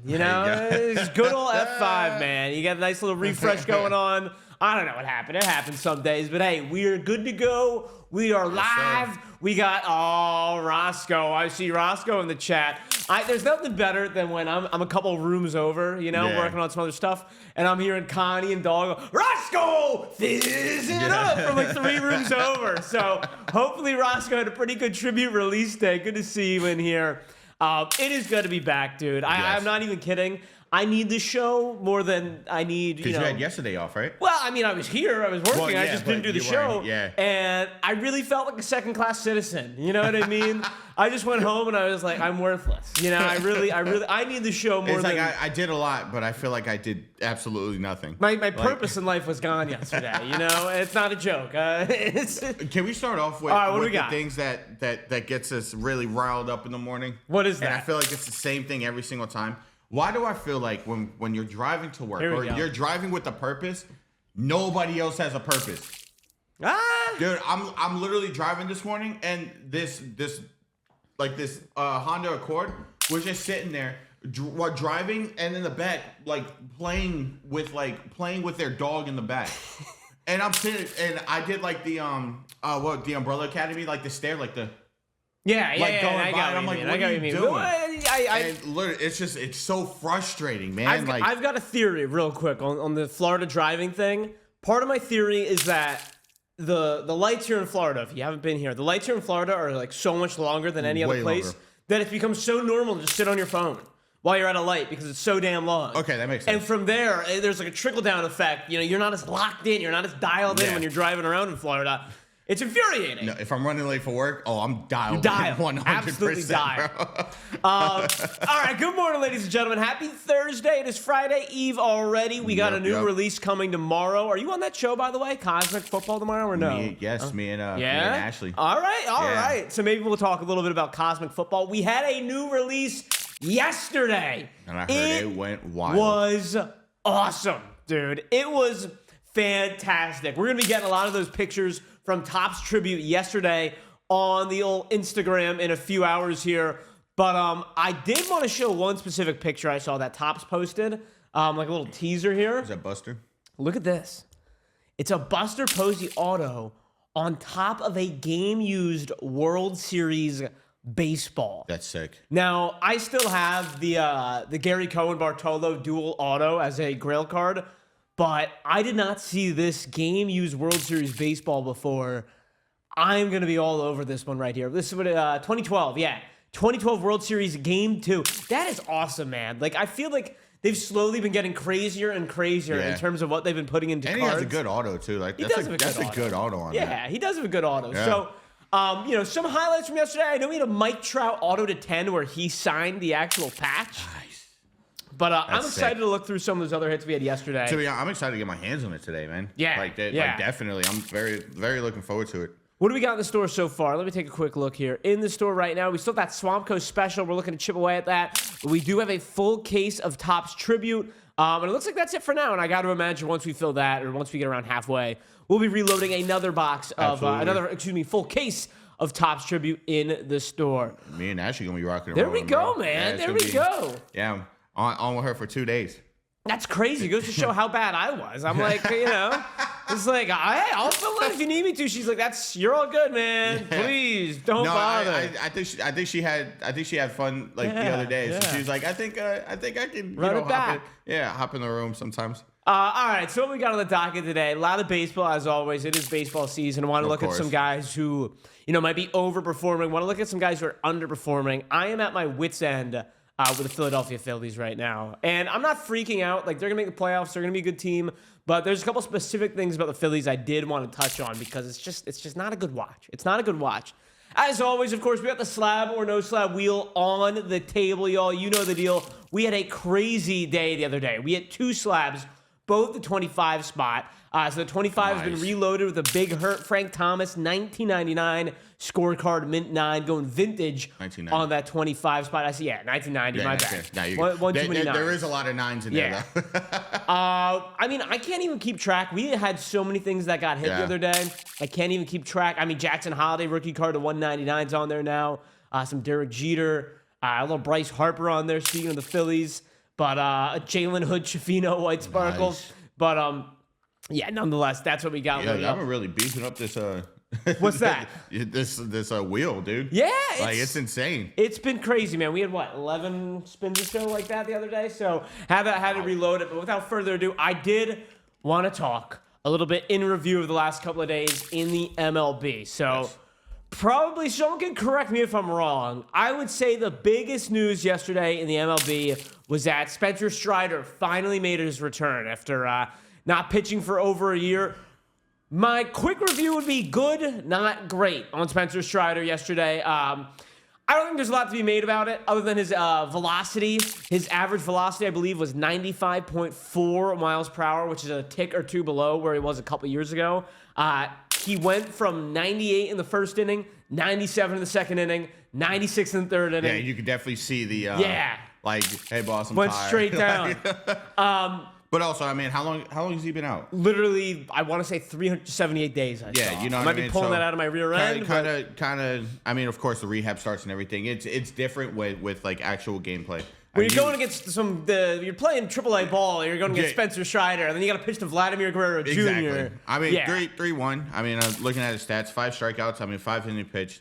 You know, it's good old F5, man. You got a nice little refresh going on. I don't know what happened. It happens some days, but hey, we're good to go. We are live. We got Roscoe. I see Roscoe in the chat. There's nothing better than when I'm a couple rooms over, working on some other stuff, and I'm hearing Connie and Dog go, Roscoe, fizz it up from like 3 rooms over. So hopefully Roscoe had a pretty good tribute release day. Good to see you in here. It is good to be back, dude. Yes. I'm not even kidding. I need this show more than I need, Because you had yesterday off, right? Well, I mean, I was here. I was working. Well, yeah, I just didn't do the show. Yeah. And I really felt like a second-class citizen. You know what I mean? I just went home and I was like, I'm worthless. I need the show more than... It's like I did a lot, but I feel like I did absolutely nothing. My purpose in life was gone yesterday, It's not a joke. Can we start off with, right, what do we the got? things that gets us really riled up in the morning? What is that? And I feel like it's the same thing every single time. Why do I feel like when you're driving to work or you're driving with a purpose, nobody else has a purpose? Dude, I'm literally driving this morning and this Honda Accord was just sitting there driving and in the back playing with their dog in the back. And I'm sitting and I did like the Umbrella Academy, like the stair, like the going by, and I'm like, what are you doing? And literally, it's so frustrating, man. I've got a theory real quick on the Florida driving thing. Part of my theory is that the lights here in Florida, if you haven't been here, the lights here in Florida are like so much longer than any other place that it's become so normal to just sit on your phone while you're at a light because it's so damn long. Okay, that makes sense. And from there, there's like a trickle-down effect. You're not as locked in. You're not as dialed in when you're driving around in Florida. It's infuriating. No, if I'm running late for work, I'm dialed. Dialed. 100%. Absolutely dialed. All right, good morning, ladies and gentlemen. Happy Thursday. It is Friday Eve already. We got a new release coming tomorrow. Are you on that show, by the way? Cosmic Football tomorrow or no? Me and Ashley. All right. So maybe we'll talk a little bit about Cosmic Football. We had a new release yesterday. And I heard it went wild. It was awesome, dude. It was fantastic. We're going to be getting a lot of those pictures from Topps Tribute yesterday on the old Instagram in a few hours here. But I did want to show one specific picture I saw that Topps posted, like a little teaser here. Is that Buster? Look at this. It's a Buster Posey auto on top of a game-used World Series baseball. That's sick. Now, I still have the Gary Cohen Bartolo dual auto as a grail card, but I did not see this game-used World Series baseball before. I'm going to be all over this one right here. This is what 2012, 2012 World Series Game 2. That is awesome, man. I feel like they've slowly been getting crazier and crazier in terms of what they've been putting into cards. And he has a good auto, too. That's a good auto on that. Yeah, he does have a good auto. Yeah. So, some highlights from yesterday. I know we had a Mike Trout auto to 10 where he signed the actual patch. Nice. But I'm excited to look through some of those other hits we had yesterday. So, I'm excited to get my hands on it today, man. Yeah. Definitely. I'm very, very looking forward to it. What do we got in the store so far? Let me take a quick look here. In the store right now, we still have that Swamp Coast special. We're looking to chip away at that. But we do have a full case of Topps Tribute. And it looks like that's it for now. And I got to imagine once we fill that, or once we get around halfway, we'll be reloading another box of, full case of Topps Tribute in the store. Me and Ashley going to be rocking around. There we go, man. There we go. Yeah, I'm on with her for 2 days. That's crazy. It goes to show how bad I was. I'm like, it's like, hey, I'll fill in if you need me to. She's like, you're all good, man. Please don't bother. I think she had fun the other day. So she was like, I think I can run it back. Hop in the room sometimes. All right, so what we got on the docket today? A lot of baseball, as always. It is baseball season. I want to look at some guys who, might be overperforming. I want to look at some guys who are underperforming. I am at my wit's end with the Philadelphia Phillies right now. And I'm not freaking out. They're going to make the playoffs. They're going to be a good team. But there's a couple specific things about the Phillies I did want to touch on because it's just not a good watch. It's not a good watch. As always, of course, we got the slab or no slab wheel on the table, y'all. You know the deal. We had a crazy day the other day. We had 2 slabs, both the 25 spot. So the 25 has been reloaded with a big hurt Frank Thomas 1999 scorecard mint 9 going vintage on that 25 spot. I see, 1990. My bad. One too many nines. There is a lot of 9s in there. Though. I can't even keep track. We had so many things that got hit the other day. I can't even keep track. Jackson Holiday rookie card to 199's on there now. Some Derek Jeter, a little Bryce Harper on there. Speaking of the Phillies. but Jalen Hood, Chafino, White Sparkle. Nice. But yeah, nonetheless, that's what we got. Yeah, y'all been really beefing up this. What's that? this wheel, dude. Yeah, it's insane. It's been crazy, man. We had 11 spins or so like that the other day, so had to reload it. But without further ado, I did want to talk a little bit in review of the last couple of days in the MLB. So. Yes. Probably, someone can correct me if I'm wrong. I would say the biggest news yesterday in the MLB was that Spencer Strider finally made his return after not pitching for over a year. My quick review would be good, not great on Spencer Strider yesterday. I don't think there's a lot to be made about it other than his velocity. His average velocity, I believe, was 95.4 miles per hour, which is a tick or two below where he was a couple years ago. He went from 98 in the first inning, 97 in the second inning, 96 in the third inning. Yeah, you could definitely see the like, hey boss, I'm went tired. Straight down. But also, I mean, how long has he been out? Literally, I want to say 378 days. I saw. You know, I might be pulling that out of my rear end. Kind of. I mean, of course, the rehab starts and everything. It's different with like actual gameplay. When you're going against you're playing AAA ball, you're going against Spencer Strider, and then you got to pitch to Vladimir Guerrero Jr. Exactly. I mean, 3-1. I mean, looking at his stats, 5 strikeouts. I mean, 5 innings pitched,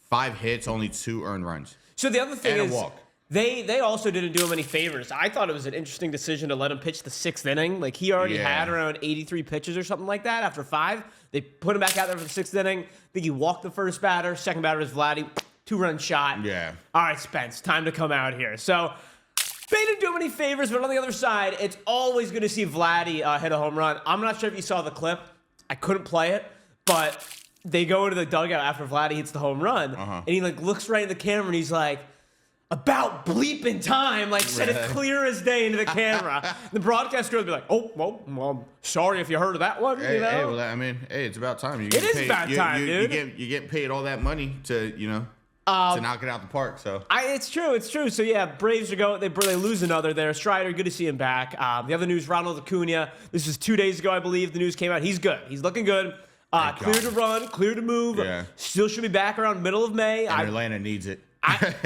5 hits, only 2 earned runs. So the other thing and is, a walk. They also didn't do him any favors. I thought it was an interesting decision to let him pitch the 6th inning. Like, he already had around 83 pitches or something like that after 5. They put him back out there for the 6th inning. I think he walked the first batter. Second batter was Vladdy. 2-run shot. Yeah. All right, Spence, time to come out here. So they didn't do him any favors, but on the other side, it's always good to see Vladdy hit a home run. I'm not sure if you saw the clip. I couldn't play it, but they go into the dugout after Vladdy hits the home run, and he like looks right in the camera, and he's like, about bleeping time, like said it clear as day into the camera. The broadcaster would be like, oh, well, sorry if you heard of that one. Hey, you know? hey, well, I mean, hey, it's about time. It is about time, dude. You get paid all that money to, to knock it out the park. So it's true. So yeah, Braves are going. They lose another there. Strider, good to see him back. The other news: Ronald Acuna. This was 2 days ago, I believe. The news came out. He's good. He's looking good. Clear to run, clear to move. Yeah. Still should be back around middle of May. And Atlanta needs it.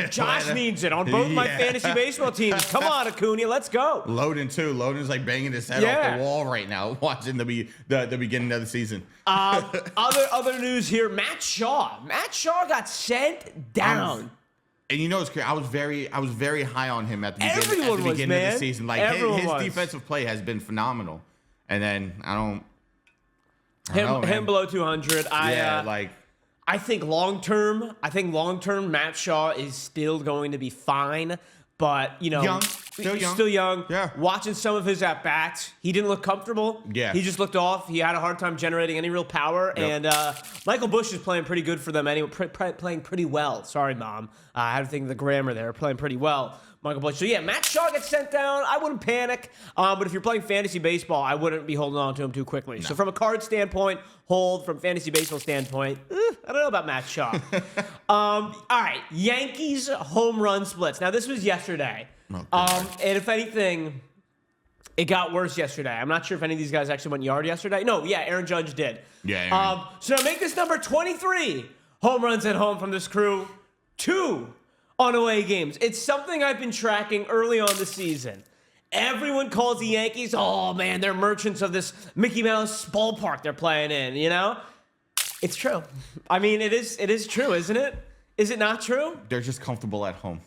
Josh needs it on both my fantasy baseball teams. Come on, Acuna, let's go. Loden too. Loden's like banging his head off the wall right now, watching the beginning of the season. Other news here: Matt Shaw. Matt Shaw got sent down. And you know it's crazy. I was very high on him at the beginning of the season. Like his defensive play has been phenomenal. And then I don't know, him below 200. I think long term, Matt Shaw is still going to be fine. But, still young. Yeah. Watching some of his at-bats, he didn't look comfortable. Yeah. He just looked off. He had a hard time generating any real power. Yep. And Michael Busch is playing pretty good for them anyway, playing pretty well. Sorry, Mom. I had to think of the grammar there. Playing pretty well, Michael Busch. So, yeah, Matt Shaw gets sent down. I wouldn't panic. But if you're playing fantasy baseball, I wouldn't be holding on to him too quickly. No. So, from a card standpoint, hold. From fantasy baseball standpoint, I don't know about Matt Shaw. All right, Yankees home run splits. Now, this was yesterday. And if anything, it got worse yesterday. I'm not sure if any of these guys actually went yard yesterday. No, yeah, Aaron Judge did. Yeah. So now make this number 23 home runs at home from this crew. 2 on away games. It's something I've been tracking early on the season. Everyone calls the Yankees, oh man, they're merchants of this Mickey Mouse ballpark they're playing in, you know? It's true. I mean, it is true, isn't it? Is it not true? They're just comfortable at home.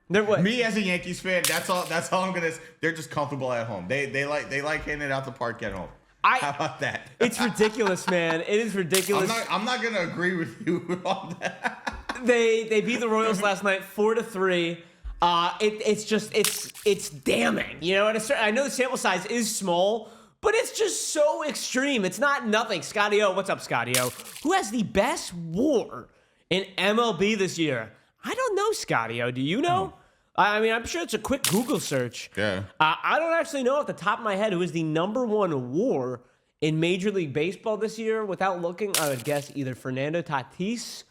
Me as a Yankees fan, that's all I'm gonna. They're just comfortable at home. They like hitting it out the park at home. How about that? It's ridiculous, man. It is ridiculous. I'm not gonna agree with you on that. They beat the Royals last night 4-3. It's damning. You know, I know the sample size is small, but it's just so extreme. It's not nothing. Scotty O, what's up, Scotty O? Who has the best WAR in MLB this year? I don't know, Scotty O. Do you know? I mean, I'm sure it's a quick Google search. Yeah. I don't actually know off the top of my head who is the number 1 WAR in Major League Baseball this year. Without looking, I would guess either Fernando Tatis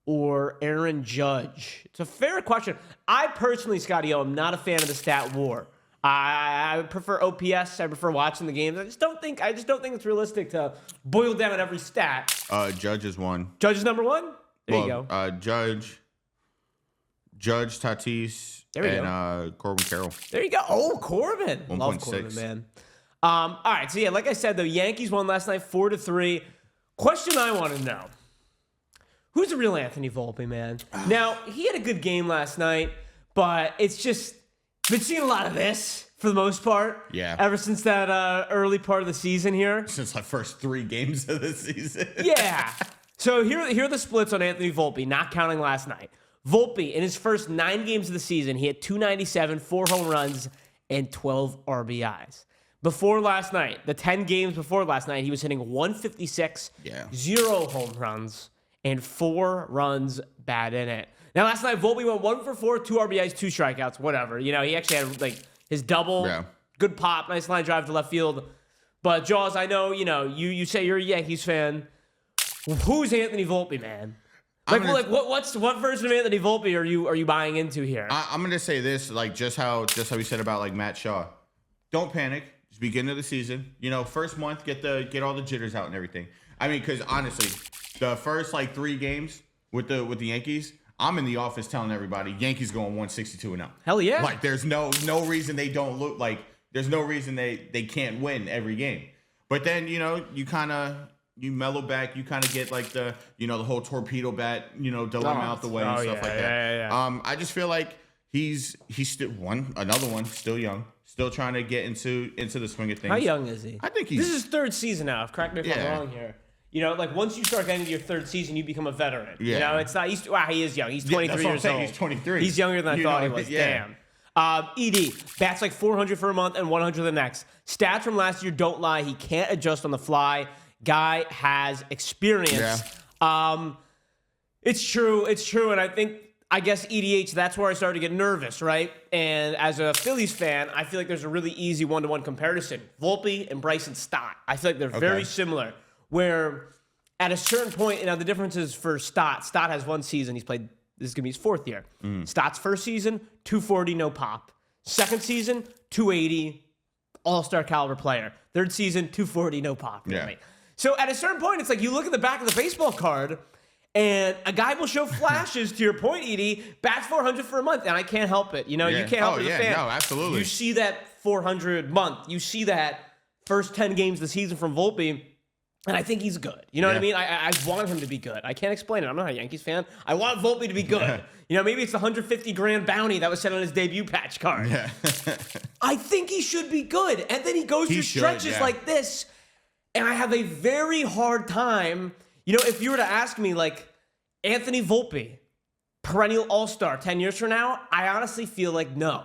or Aaron Judge. It's a fair question. I personally, Scotty O, am not a fan of the stat WAR. I prefer OPS. I prefer watching the games. I just don't think it's realistic to boil down every stat. Judge is 1. Judge is number 1? There you go. Judge, Judge, Tatis, and Corbin Carroll. There you go. Oh, Corbin. Love Corbin, man. All right. So, yeah, like I said, the Yankees won last night 4-3. Question I want to know. Who's the real Anthony Volpe, man? Now, he had a good game last night, but it's just been seeing a lot of this for the most part. Yeah. Ever since that early part of the season here. Since the first 3 games of the season. Yeah. So here are the splits on Anthony Volpe, not counting last night. Volpe, in his first 9 games of the season, he had 297, 4 home runs, and 12 RBIs. Before last night, the 10 games before last night, he was hitting 156, 0 home runs, and 4 runs batted in it. Now, last night, Volpe went 1 for 4, 2 RBIs, 2 strikeouts, whatever. You know, he actually had, like, his double, good pop, nice line drive to left field. But, Jaws, I know, you say you're a Yankees fan. Who's Anthony Volpe, man? What version of Anthony Volpe are you buying into here? I'm gonna say this, like just how we said about like Matt Shaw. Don't panic. It's the beginning of the season. First month, get all the jitters out and everything. I mean, because honestly, the first like 3 games with the Yankees, I'm in the office telling everybody Yankees going 162-0. Hell yeah! Like there's no reason they don't look like there's no reason they can't win every game. But then you mellow back, you kind of get like the whole torpedo bat, dilemma out the way and stuff like that. Yeah. I just feel like he's still another one, still young, still trying to get into the swing of things. How young is he? I think this is his 3rd season now. Correct me if I'm wrong here. Like once you start getting to your 3rd season, you become a veteran. Yeah. It's not. He is young. He's 23 years old. He's 23. He's younger than I thought he was. Yeah. Damn. ED bats like 400 for a month and 100 the next. Stats from last year don't lie. He can't adjust on the fly. Guy has experience. Yeah. It's true, and I guess EDH, that's where I started to get nervous, right? And as a Phillies fan, I feel like there's a really easy one-to-one comparison. Volpe and Bryson Stott. I feel like they're very similar, where at a certain point, the difference is for Stott has 1 season. He's played, this is going to be his 4th year. Stott's first season, 240, no pop. Second season, 280, all-star caliber player. Third season, 240, no pop. Yeah. So at a certain point, it's like you look at the back of the baseball card, and a guy will show flashes, to your point, Edie, bats 400 for a month, and I can't help it. You can't help it as a fan. No, absolutely. You see that 400 month. You see that first 10 games of the season from Volpe, and I think he's good. You know what I mean? I want him to be good. I can't explain it. I'm not a Yankees fan. I want Volpe to be good. Maybe it's the $150,000 bounty that was set on his debut patch card. Yeah. I think he should be good. And then he goes through stretches like this, and I have a very hard time. If you were to ask me, like, Anthony Volpe, perennial all-star 10 years from now, I honestly feel like no.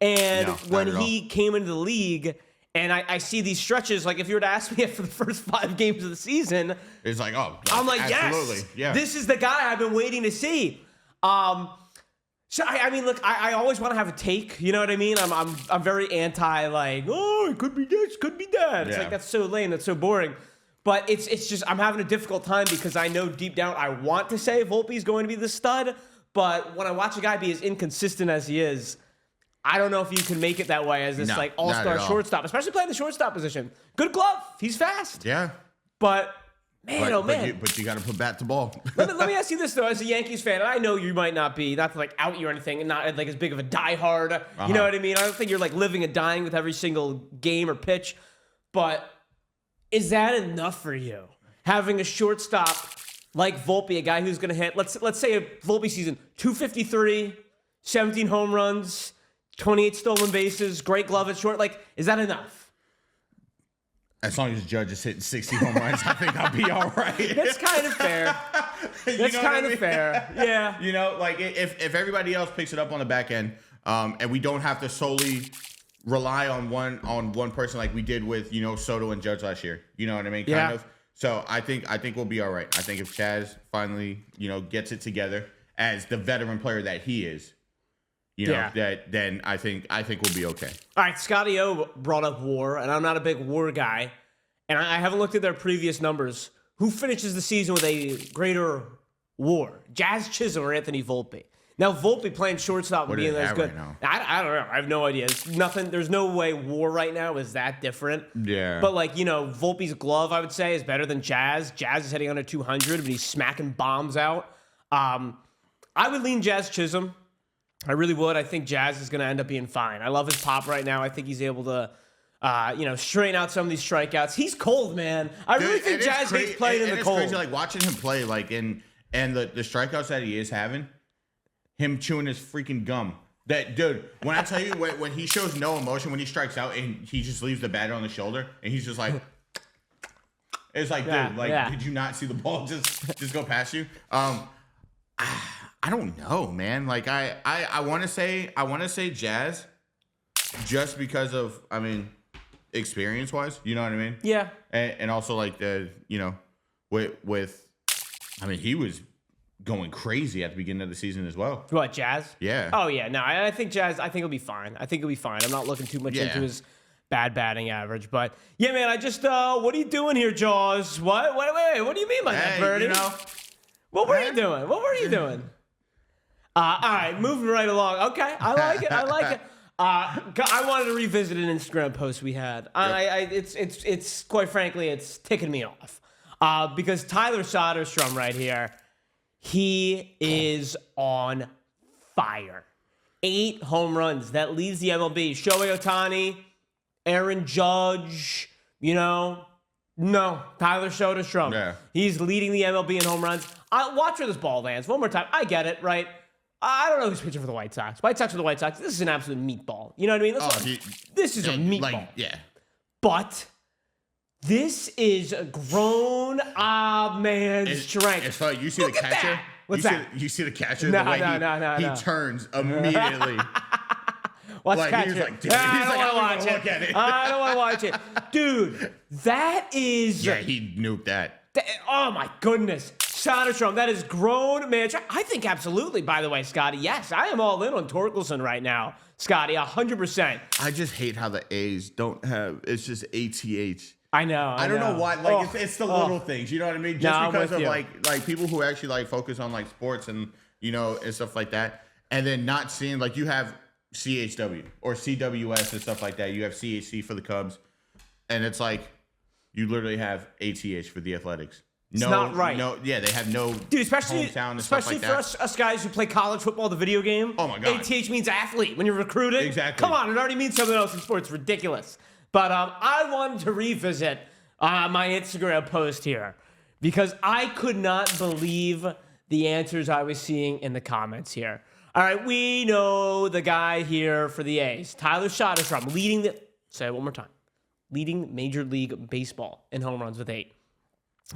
And when he came into the league, and I see these stretches, like if you were to ask me for the first 5 games of the season, it's like, I'm like, absolutely. Yes, this is the guy I've been waiting to see. So I mean, look, I always want to have a take. You know what I mean? I'm very anti, like, it could be this, could be that. It's like, that's so lame, that's so boring. But it's just, I'm having a difficult time because I know deep down I want to say Volpe's going to be the stud, but when I watch a guy be as inconsistent as he is, I don't know if you can make it that way as this all-star shortstop, especially playing the shortstop position. Good glove, he's fast. Yeah. But man. But you got to put bat to ball. let me ask you this, though, as a Yankees fan, and I know you might not be, not to like out you or anything, and not like as big of a diehard, you know what I mean? I don't think you're like living and dying with every single game or pitch, but is that enough for you? Having a shortstop like Volpe, a guy who's going to hit, let's say a Volpe season, 253, 17 home runs, 28 stolen bases, great glove at short, like, is that enough? As long as Judge is hitting 60 home runs, I think I'll be all right. That's kind of fair. That's kind of fair. Yeah. Like if everybody else picks it up on the back end, and we don't have to solely rely on one person like we did with Soto and Judge last year. You know what I mean? Kind of. So I think we'll be all right. I think if Chaz finally gets it together as the veteran player that he is, then I think we'll be okay. All right, Scotty O brought up WAR, and I'm not a big WAR guy, and I haven't looked at their previous numbers. Who finishes the season with a greater WAR, Jazz Chisholm or Anthony Volpe? Now Volpe playing shortstop and being as good. Right I don't know. I have no idea. It's nothing. There's no way WAR right now is that different. Yeah. But Volpe's glove, I would say, is better than Jazz. Jazz is hitting under 200, but he's smacking bombs out. I would lean Jazz Chisholm. I really would. I think Jazz is going to end up being fine. I love his pop right now. I think he's able to, straighten out some of these strikeouts. He's cold, man. I really think Jazz hates playing in the cold. It's crazy, like watching him play, and the strikeouts that he is having, him chewing his freaking gum. That dude, when I tell you when he shows no emotion when he strikes out and he just leaves the batter on the shoulder and he's just like, it's like, dude, did you not see the ball just go past you? I don't know, man. Like I want to say Jazz, just because of experience wise, you know what I mean? Yeah. And also like he was going crazy at the beginning of the season as well. What, Jazz? Yeah. Oh yeah. No, I think Jazz. I think he'll be fine. I'm not looking too much into his bad batting average, but yeah, man. I just what are you doing here, Jaws? What? Wait. What do you mean by that, Birdie? What were you doing? All right, moving right along. Okay, I like it. I wanted to revisit an Instagram post we had. It's quite frankly, it's ticking me off. Because Tyler Soderstrom right here, he is on fire. 8 home runs. That leads the MLB. Shohei Ohtani, Aaron Judge, no, Tyler Soderstrom. Yeah. He's leading the MLB in home runs. Watch where this ball lands. One more time. I get it, right? I don't know who's pitching for the White Sox. White Sox. This is an absolute meatball. You know what I mean? This is a meatball. Yeah. But this is a grown man's strength. It's funny. You see the catcher? What's that? You see the catcher? No. He turns immediately. Watch the catcher. He's like, dude, I don't want to watch it. Dude, that is... Yeah, he nuked that. Oh, my goodness. Soderstrom, that is grown man. I think absolutely, by the way, Scotty. Yes, I am all in on Torkelson right now. Scotty, 100%. I just hate how the A's don't have... It's just ATH. I know. I don't know why. Like, it's the little things. You know what I mean? Just because of like people who actually like focus on like sports and and stuff like that, and then not seeing like you have CHW or CWS and stuff like that. You have CHC for the Cubs, and it's like you literally have ATH for the Athletics. It's not right. They have no dude, especially for us guys who play college football, the video game. Oh my god, ATH means athlete when you're recruiting. Exactly. Come on, it already means something else in sports. Ridiculous. But I wanted to revisit my Instagram post here because I could not believe the answers I was seeing in the comments here. All right, we know the guy here for the A's, Tyler Soderstrom, say it one more time, leading Major League Baseball in home runs with 8.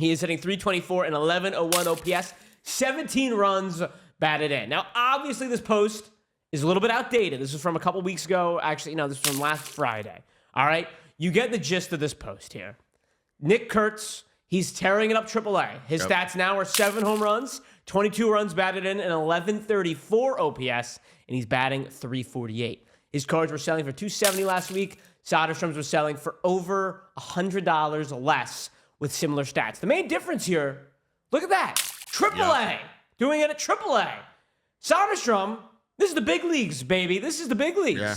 He is hitting .324 and 11.01 OPS, 17 runs batted in. Now, obviously, this post is a little bit outdated. This is from a couple weeks ago. Actually, no, this is from last Friday. All right, you get the gist of this post here. Nick Kurtz, he's tearing it up AAA. His stats now are 7 home runs, 22 runs batted in, and 1134 OPS, and he's batting .348. His cards were selling for $270 last week. Soderstrom's was selling for over $100 less with similar stats. The main difference here, look at that, AAA, doing it at AAA. Soderstrom, this is the big leagues, baby. This is the big leagues. Yeah.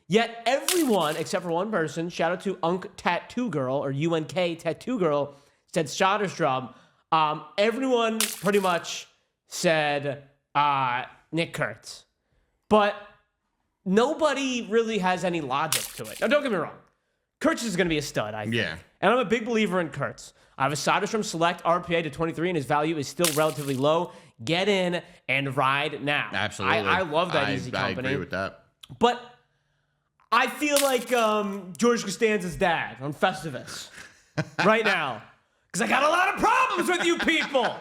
Yet everyone, except for one person, shout out to Unk Tattoo Girl, or UNK Tattoo Girl, said Soderstrom. Everyone pretty much said Nick Kurtz. But nobody really has any logic to it. Now, don't get me wrong. Kurtz is going to be a stud, I think. Yeah. And I'm a big believer in Kurtz. I have a Soderstrom Select RPA to 23, and his value is still relatively low. Get in and ride now. Absolutely. I love that easy company. I agree with that. But I feel like George Costanza's dad on Festivus right now. Because I got a lot of problems with you people.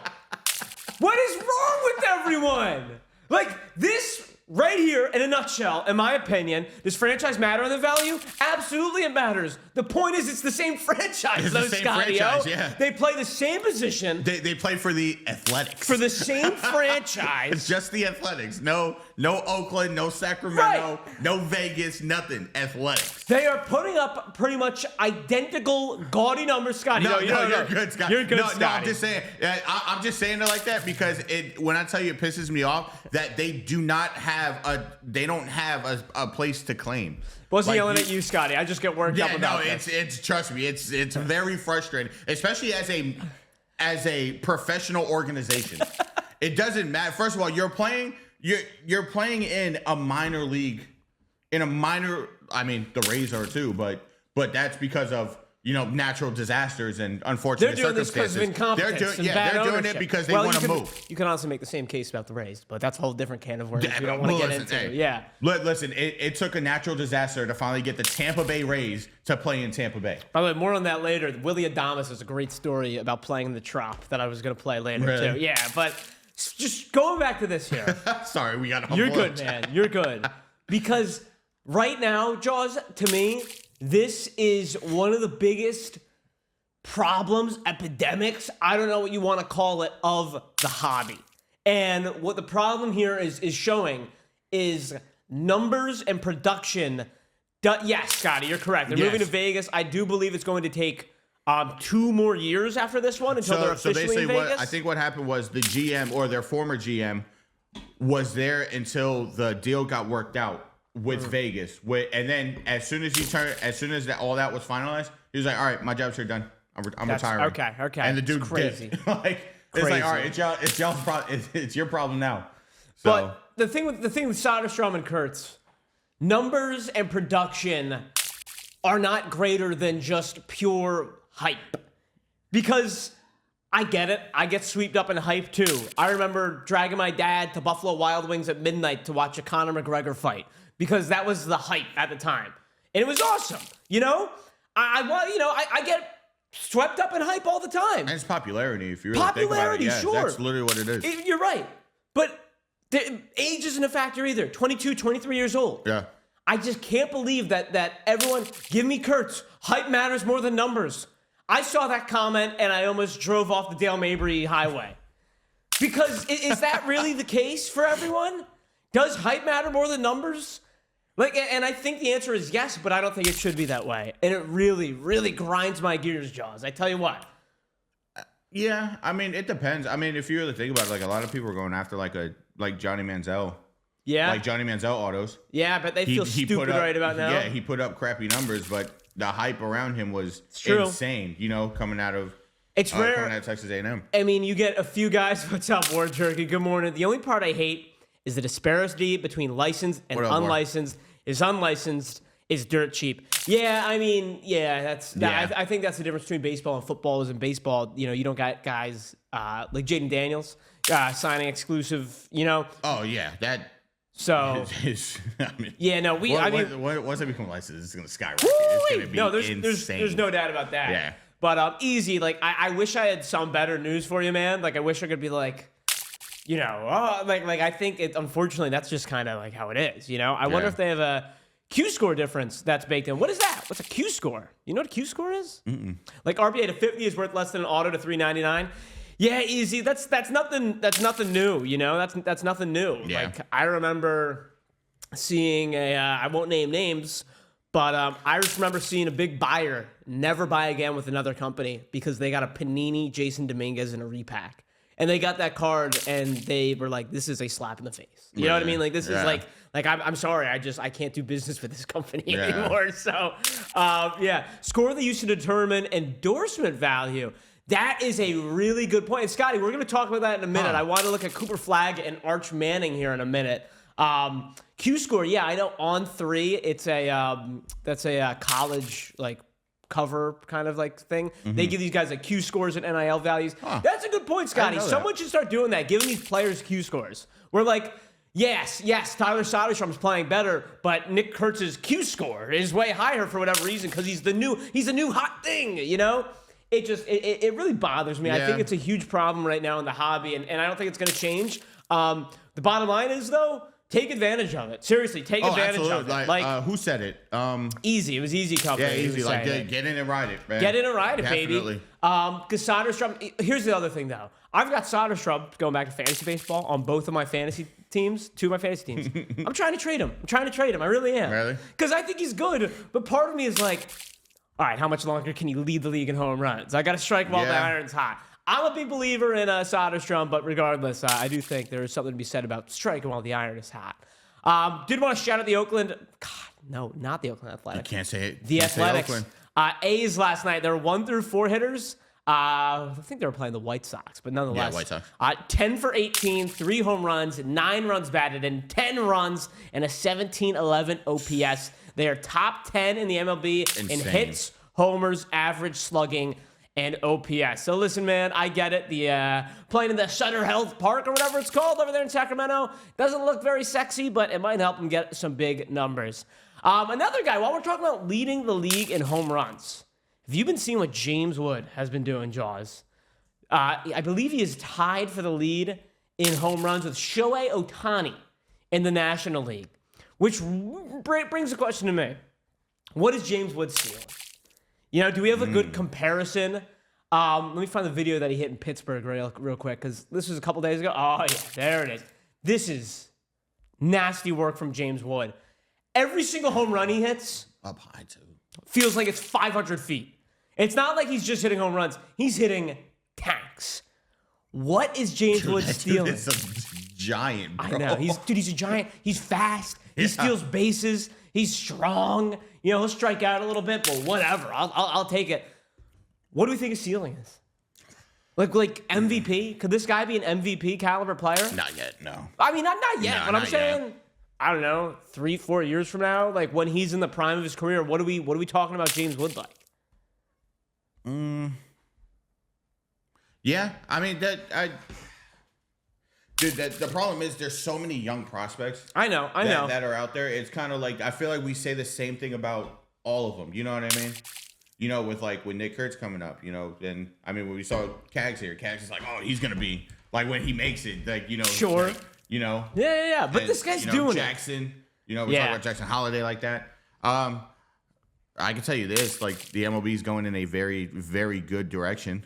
What is wrong with everyone? Like, this right here, in a nutshell, in my opinion, does franchise matter on the value? Absolutely it matters. The point is, it's the same franchise. It's the same franchise, yeah. They play the same position. They play for the Athletics. For the same franchise. It's just the Athletics. No Oakland, no Sacramento, no Vegas, nothing. Athletics. They are putting up pretty much identical gaudy numbers, Scotty. No, you're good, Scott. You're good, Scotty. No, I'm just saying. I'm just saying it like that because when I tell you it pisses me off that they don't have a place to claim. Wasn't yelling at you, Scotty. I just get worked up about this. It's trust me, it's very frustrating, especially as a professional organization. It doesn't matter. First of all, you're playing you're playing in a minor league, in a minor. I mean, the Rays are too, but that's because of natural disasters and unfortunate they're doing circumstances. This because of incompetence They're doing it because they want to move. You can also make the same case about the Rays, but that's a whole different can of worms we don't want to get into. Hey, yeah. Listen, it took a natural disaster to finally get the Tampa Bay Rays to play in Tampa Bay. By the way, more on that later. Willie Adames is a great story about playing in the Trop that I was going to play later too. Yeah, but just going back to this here. Sorry, we got. You're good, man. You're good. Because right now, Jaws, to me, this is one of the biggest problems, epidemics, I don't know what you want to call it, of the hobby. And what the problem here is showing is numbers and production. Yes, Scotty, you're correct. They're moving to Vegas. I do believe it's going to take 2 more years after this one until they're officially in Vegas. I think what happened was the GM or their former GM was there until the deal got worked out with Vegas, and then as soon as all that was finalized, he was like, "All right, my job's here done. I'm retiring." Okay. And the dude crazy. It's like, all right, it's y'all's problem. It's your problem now. So. But the thing with Soderstrom and Kurtz, numbers and production are not greater than just pure hype, because I get it. I get swept up in hype too. I remember dragging my dad to Buffalo Wild Wings at midnight to watch a Conor McGregor fight, because that was the hype at the time. And it was awesome. I get swept up in hype all the time. And it's popularity, if you really think about it. Yeah, sure. That's literally what it is. You're right. But age isn't a factor either. 22, 23 years old. Yeah. I just can't believe that everyone, give me Kurtz. Hype matters more than numbers. I saw that comment and I almost drove off the Dale Mabry highway. Because is that really the case for everyone? Does hype matter more than numbers? And I think the answer is yes, but I don't think it should be that way. And it really, really grinds my gears, Jaws. I tell you what. Yeah, I mean, it depends. I mean, if you really think about it, like a lot of people are going after like Johnny Manziel. Yeah. Like Johnny Manziel autos. Yeah, but they feel stupid right about now. Yeah, he put up crappy numbers, but the hype around him was insane, coming out of it's rare. Coming out of Texas A&M. I mean, you get a few guys. What's up, War Jerky? Good morning. The only part I hate is the disparity between licensed and unlicensed. Is unlicensed is dirt cheap. Yeah, I mean, I think that's the difference between baseball and football. Is in baseball, you don't got guys like Jaden Daniels signing exclusive. Oh yeah, that. So, once it becomes licensed, it's going to skyrocket. It's going to be insane. There's no doubt about that. Yeah. But easy. Like I wish I had some better news for you, man. Like I wish I could be like, I think unfortunately that's just kind of like how it is. I wonder if they have a Q score difference that's baked in. What is that? What's a Q score? You know what a Q score is? Mm-mm. Like RPA to 50 is worth less than an auto to 399. Yeah, easy. That's nothing. That's nothing new. That's nothing new. Yeah. Like I remember seeing I won't name names, but I just remember seeing a big buyer never buy again with another company because they got a Panini Jason Dominguez in a repack, and they got that card and they were like, "This is a slap in the face." You know what I mean? Like this is like I'm sorry, I can't do business with this company anymore. So score they used to determine endorsement value. That is a really good point. And Scotty, we're going to talk about that in a minute. I want to look at Cooper Flagg and Arch Manning here in a minute. Q score, yeah, I know on 3, it's that's a college cover kind of thing. Mm-hmm. They give these guys Q scores and NIL values. That's a good point, Scotty. Someone should start doing that, giving these players Q scores. We're like, yes, Tyler Soderstrom's playing better, but Nick Kurtz's Q score is way higher for whatever reason because he's the new hot thing, It really bothers me. Yeah. I think it's a huge problem right now in the hobby, and I don't think it's going to change. The bottom line is, though, take advantage of it. Seriously, take advantage of it. Like who said it? Easy. It was Easy Company. Yeah, easy. Like get in and ride it, man. Get in and ride it, baby. Because Soderstrom. Here's the other thing, though. I've got Soderstrom going back to fantasy baseball on both of my fantasy teams, 2 of my fantasy teams. I'm trying to trade him. I really am. Really? Because I think he's good, but part of me is like, all right, how much longer can he lead the league in home runs? I got to strike while the iron's hot. I'm a big believer in Soderstrom, but regardless, I do think there is something to be said about striking while the iron is hot. Did want to shout out the Oakland. God, no, not the Oakland Athletics. You can't say it. The Athletics. A's last night. There were 1 through 4 hitters. I think they were playing the White Sox, but nonetheless. Yeah, White Sox. 10 for 18, 3 home runs, 9 runs batted in, 10 runs, and a 17-11 OPS. They are top 10 in the MLB in hits, homers, average slugging, and OPS. So listen, man, I get it. The playing in the Sutter Health Park or whatever it's called over there in Sacramento doesn't look very sexy, but it might help him get some big numbers. Another guy, while we're talking about leading the league in home runs, have you been seeing what James Wood has been doing, Jaws? I believe he is tied for the lead in home runs with Shohei Ohtani in the National League, which brings a question to me. What is James Wood stealing? You know, do we have a good comparison? Let me find the video that he hit in Pittsburgh real quick, because this was a couple days ago. Oh, yeah, there it is. This is nasty work from James Wood. Every single home run he hits up high, too. Feels like it's 500 feet. It's not like he's just hitting home runs. He's hitting tanks. What is James Wood stealing? It's a giant, bro. I know. He's a giant. He's fast. He steals bases. He's strong. You know, he'll strike out a little bit, but whatever. I'll take it. What do we think his ceiling is? Like MVP? Could this guy be an MVP caliber player? Not yet, no. I mean, not yet, No, but I'm saying, I don't know, 3-4 years from now, like when he's in the prime of his career, what are we talking about James Wood like? Yeah, I mean dude, the problem is there's so many young prospects. I know that are out there. It's kind of like I feel like we say the same thing about all of them. You know what I mean? You know, with Nick Kurtz coming up, you know, and I mean when we saw Cags here, Cags is like, oh, he's gonna be like when he makes it, like, you know, sure, like, you know, yeah. But this guy's doing Jackson, you know, we're talking about Jackson Holiday like that. I can tell you this, like the MLB is going in a very, very good direction.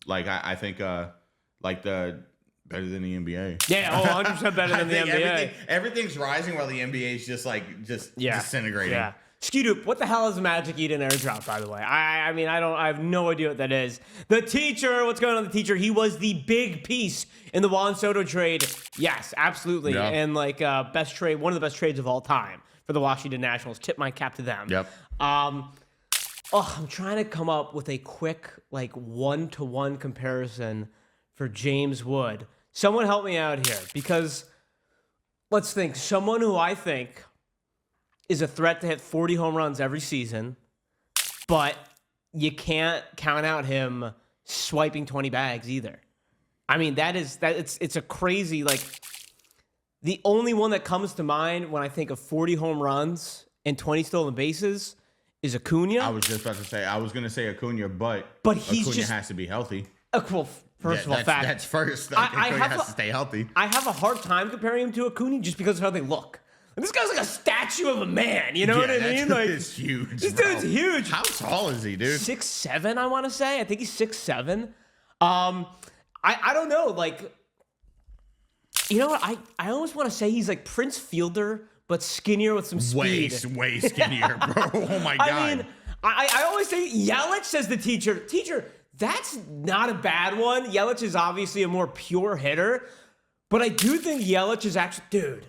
Like I think, like better than the NBA. Yeah, 100% better than the NBA. Everything's rising while the NBA is just disintegrating. Yeah. Skeedoop, what the hell is Magic Eat and Airdrop, by the way? I mean, I have no idea what that is. The teacher, what's going on with the teacher? He was the big piece in the Juan Soto trade. Yes, absolutely. Yep. And like best trade, one of the best trades of all time for the Washington Nationals. Tip my cap to them. Yep. I'm trying to come up with a quick, like, 1-to-1 comparison for James Wood. Someone help me out here, because let's think. Someone who I think is a threat to hit 40 home runs every season, but you can't count out him swiping 20 bags either. I mean, it's a crazy, like, the only one that comes to mind when I think of 40 home runs and 20 stolen bases is Acuna. I was just about to say, I was going to say Acuna, but Acuna has to be healthy. Well, first of all, that's first. Like, Acuna has to stay healthy. I have a hard time comparing him to Acuna just because of how they look. And this guy's like a statue of a man. You know what I mean? Like, is huge. This dude's huge. How tall is he, dude? 6'7", I want to say. I think he's 6'7". I don't know. Like, you know what? I almost want to say he's like Prince Fielder, but skinnier with some speed. Way skinnier, bro. Oh my God. I mean, I always say Yelich, says the teacher. Teacher, that's not a bad one. Yelich is obviously a more pure hitter, but I do think Yelich is actually, dude.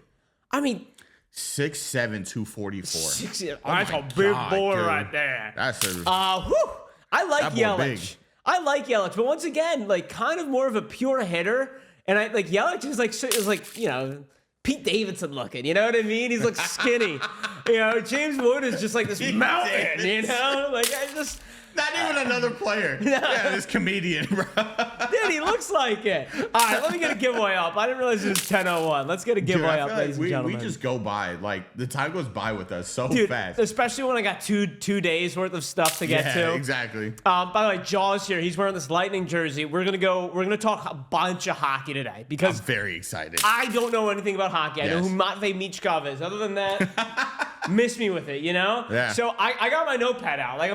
I mean, 6'7", 244. That's a big boy, dude. Right there. That's a. I like Yelich. I like Yelich, but once again, like kind of more of a pure hitter, and I like Yelich is like you know, Pete Davidson looking. You know what I mean? He's like skinny. You know, James Wood is just like this mountain. Davidson. You know, like I just. Not even another player. No. Yeah, this comedian, bro. Dude, he looks like it. All right, let me get a giveaway up. I didn't realize it was 10:01. Let's get a giveaway up, ladies and gentlemen. We just go by. Like, the time goes by with us so fast. Especially when I got two days worth of stuff to get to. Yeah, exactly. By the way, Jaws here. He's wearing this Lightning jersey. We're gonna talk a bunch of hockey today because I'm very excited. I don't know anything about hockey. I know who Matvei Michkov is. Other than that, miss me with it, you know? Yeah. So I got my notepad out. Like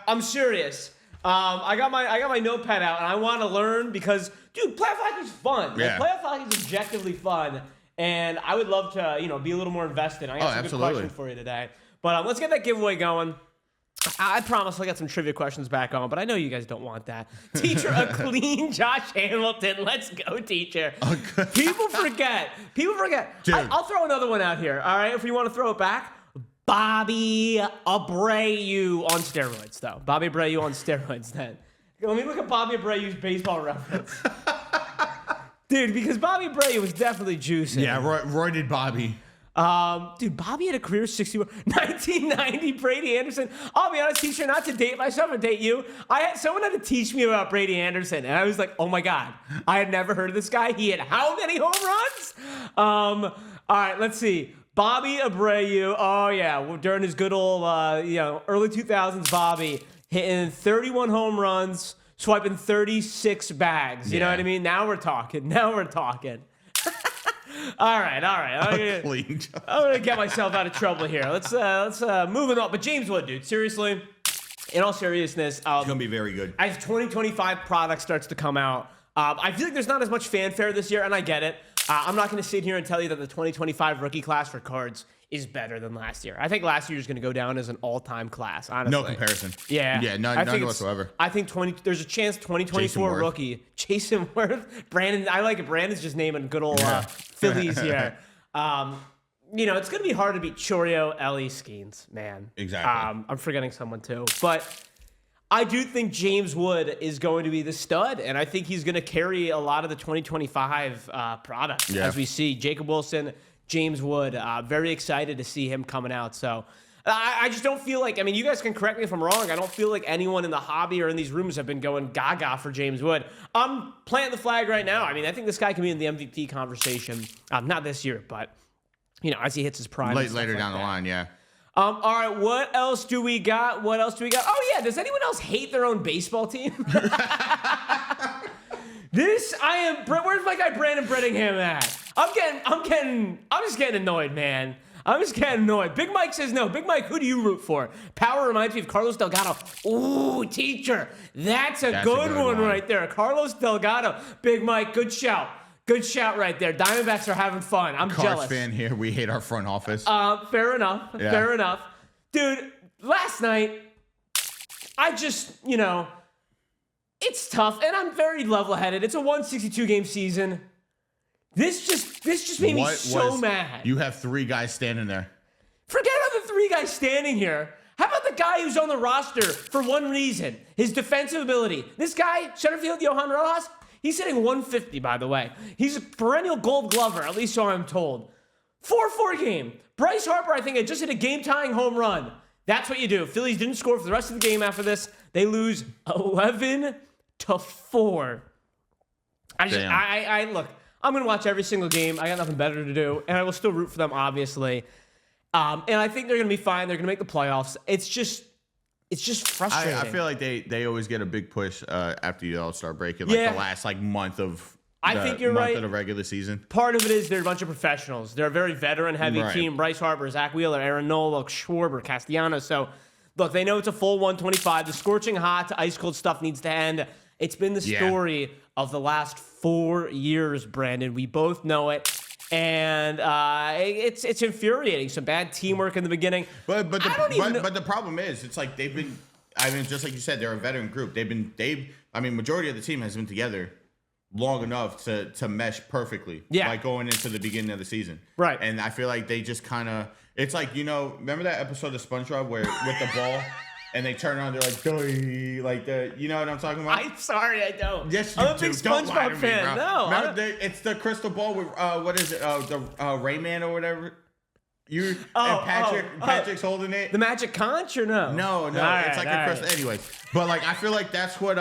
I'm serious. I got my notepad out and I want to learn because, dude, playoff hockey's fun. Yeah. Like, playoff hockey's objectively fun, and I would love to, you know, be a little more invested. I got some good questions for you today. But let's get that giveaway going. I promise I'll get some trivia questions back on, but I know you guys don't want that. Teacher, a clean Josh Hamilton. Let's go, teacher. People forget. I'll throw another one out here, all right, if you want to throw it back. Bobby Abreu on steroids, though. Bobby Abreu on steroids, then. Let me look at Bobby Abreu's baseball reference. Dude, because Bobby Abreu was definitely juicing. Yeah, Roy did Bobby. Dude, Bobby had a career 61. 1990, Brady Anderson. I'll be honest, teacher, not to date myself or date you. Someone had to teach me about Brady Anderson, and I was like, oh my God, I had never heard of this guy. He had how many home runs? All right, let's see. Bobby Abreu. Oh yeah, during his good old, early 2000s, Bobby hitting 31 home runs, swiping 36 bags. You know what I mean? Now we're talking. All right. I'm gonna get myself out of trouble here. Let's moving on. But James Wood, dude, seriously, in all seriousness, it's gonna be very good. As 2025 product starts to come out, I feel like there's not as much fanfare this year, and I get it. I'm not gonna sit here and tell you that the 2025 rookie class for cards is better than last year. I think last year is going to go down as an all-time class, honestly. No comparison. Yeah, none whatsoever. I think there's a chance 2024 rookie, Jason Worth, Brandon. I like it. Brandon's just naming good old Phillies here. It's going to be hard to beat Choreo, Ellie, Skeens, man. Exactly. I'm forgetting someone too, but I do think James Wood is going to be the stud, and I think he's going to carry a lot of the 2025 product as we see Jacob Wilson, James Wood. Very excited to see him coming out. So I just don't feel like, you guys can correct me if I'm wrong. I don't feel like anyone in the hobby or in these rooms have been going gaga for James Wood. I'm planting the flag right now. I think this guy can be in the MVP conversation. Not this year, but, as he hits his prime. Later down the line, yeah. All right, what else do we got? Oh, yeah, does anyone else hate their own baseball team? Where's my guy Brandon Brettingham at? I'm just getting annoyed, man. I'm just getting annoyed. Big Mike says no. Big Mike, who do you root for? Power reminds me of Carlos Delgado. Ooh, teacher. That's a good one right there. Carlos Delgado. Big Mike, good shout. Good shout right there. Diamondbacks are having fun. I'm jealous. Cards fan here. We hate our front office. Fair enough. Yeah. Fair enough. Dude, last night, I just, it's tough, and I'm very level-headed. It's a 162-game season. This just made me so mad. You have 3 guys standing there. Forget about the 3 guys standing here. How about the guy who's on the roster for one reason? His defensive ability. This guy, center field, Johan Rojas, he's hitting 150, by the way. He's a perennial gold glover, at least so I'm told. 4-4 game. Bryce Harper, I think, had just hit a game-tying home run. That's what you do. Phillies didn't score for the rest of the game after this. They lose 11-4. Look, I'm going to watch every single game. I got nothing better to do, and I will still root for them, obviously. And I think they're going to be fine. They're going to make the playoffs. It's just frustrating. I feel like they always get a big push after the All-Star break in the last month of the regular season. Part of it is they're a bunch of professionals. They're a very veteran-heavy team. Bryce Harper, Zach Wheeler, Aaron Nola, Schwarber, Castellanos. So, look, they know it's a full 125. The scorching hot to ice-cold stuff needs to end. It's been the story of the last 4 years, Brandon. We both know it. And it's infuriating. Some bad teamwork in the beginning. But the problem is, it's like they've been. Just like you said, they're a veteran group. Majority of the team has been together long enough to mesh perfectly. Yeah. Like going into the beginning of the season. Right. And I feel like they just kind of. It's like, remember that episode of SpongeBob where with the ball. And they turn around, they're like, doy, like the, you know what I'm talking about? I'm sorry, I don't. Yes, you I'm a big SpongeBob fan. No, remember it's the crystal ball with what is it? The Rayman or whatever. Patrick's holding it. The magic conch or no? No, it's like a crystal. Anyways, but I feel like that's what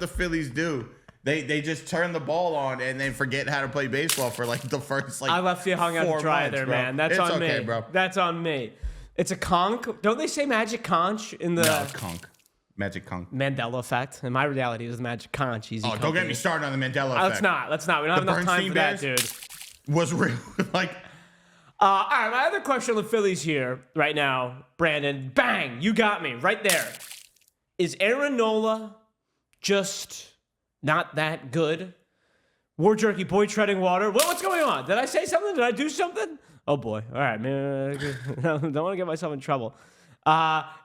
the Phillies do. They just turn the ball on and then forget how to play baseball for the first I left you hung out to dry there, bro. Man. That's on me, bro. That's on me. It's a conch. Don't they say magic conch in the... No, conch. Magic conch. Mandela effect. And my reality is magic conch. Easy company. Don't get me started on the Mandela effect. Let's not. We don't have enough time for that, dude. Was real. All right, my other question on the Phillies here right now, Brandon. Bang! You got me right there. Is Aaron Nola just not that good? War Jerky Boy treading water. What's going on? Did I say something? Did I do something? Oh boy! All right, man. Don't want to get myself in trouble.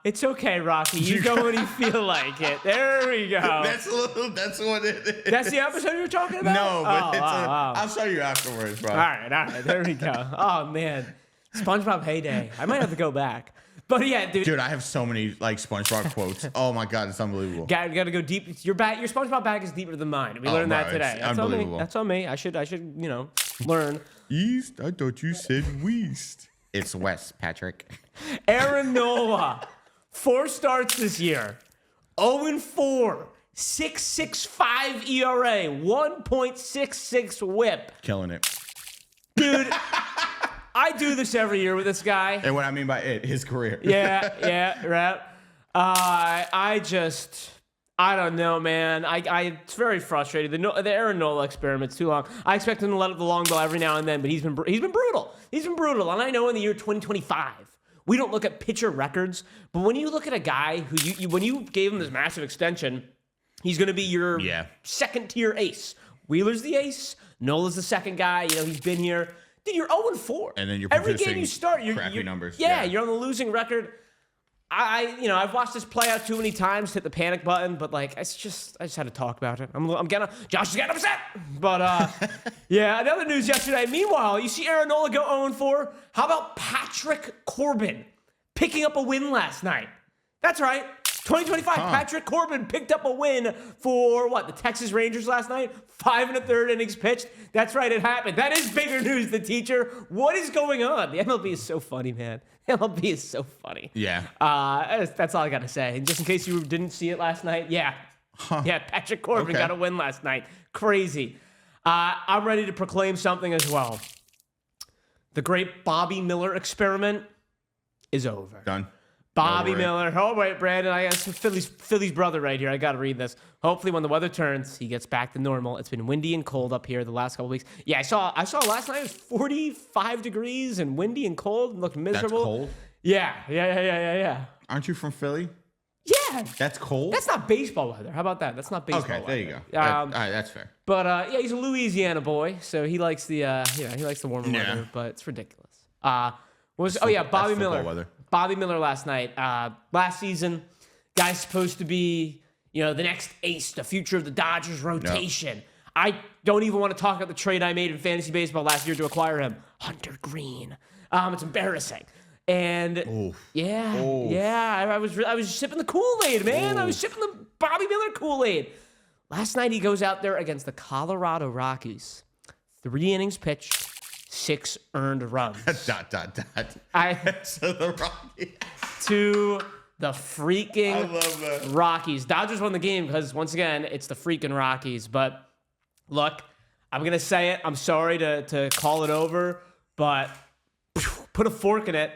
It's okay, Rocky. You go when you feel like it. There we go. That's what it is. That's the episode you were talking about? No, but I'll show you afterwards, bro. All right. There we go. Oh man, SpongeBob heyday. I might have to go back. But yeah, dude. Dude, I have so many like SpongeBob quotes. Oh my god, it's unbelievable. Gotta go deep. Your SpongeBob bag is deeper than mine. We learned that today. That's unbelievable. on me. That's on me. I should learn. East? I thought you said west. It's west, Patrick. Aaron Nola, 4 starts this year. 0-4. 6.65 ERA. 1.66 WHIP. Killing it. Dude, I do this every year with this guy. And what I mean by it, his career. Yeah, right. I don't know, man. It's very frustrating. The Aaron Nola experiment's too long. I expect him to let it the long ball every now and then, but he's been brutal. He's been brutal. And I know in the year 2025, we don't look at pitcher records, but when you look at a guy who when you gave him this massive extension, he's going to be your second tier ace. Wheeler's the ace. Nola's the second guy. He's been here. Dude, you're 0-4. And then you're every game you start, you're numbers. Yeah, you're on the losing record. I've watched this play out too many times, hit the panic button, but like, I just had to talk about it. Josh is getting upset. But yeah, another news yesterday. Meanwhile, you see Aaron Nola go 0-4. How about Patrick Corbin picking up a win last night? That's right. 2025, Patrick Corbin picked up a win for the Texas Rangers last night. 5 1/3 innings pitched. That's right, it happened. That is bigger news, the teacher. What is going on? The MLB is so funny, man. The MLB is so funny. Yeah. That's all I got to say. And just in case you didn't see it last night, yeah, Patrick Corbin got a win last night. Crazy. I'm ready to proclaim something as well. The great Bobby Miller experiment is over. Done. Bobby Miller. Oh, wait, Brandon. I got some Phillies brother right here. I got to read this. Hopefully, when the weather turns, he gets back to normal. It's been windy and cold up here the last couple weeks. Yeah, I saw last night it was 45 degrees and windy and cold and looked miserable. That's cold? Yeah. Aren't you from Philly? Yeah. That's cold? That's not baseball weather. How about that? That's not baseball weather. Okay, there you go. All right, that's fair. But yeah, he's a Louisiana boy, so he likes the he likes the warmer weather, but it's ridiculous. Bobby Miller. Weather. Bobby Miller last night. Last season, guy's supposed to be, the next ace, the future of the Dodgers rotation. Yep. I don't even want to talk about the trade I made in fantasy baseball last year to acquire him. Hunter Green. It's embarrassing. And I was sipping the Kool-Aid, man. I was sipping the Bobby Miller Kool-Aid. Last night he goes out there against the Colorado Rockies. 3 innings pitched. 6 earned runs. So the Rockies. To the freaking I love that. Rockies. Dodgers won the game because, once again, it's the freaking Rockies. But, look, I'm going to say it. I'm sorry to call it over, but put a fork in it.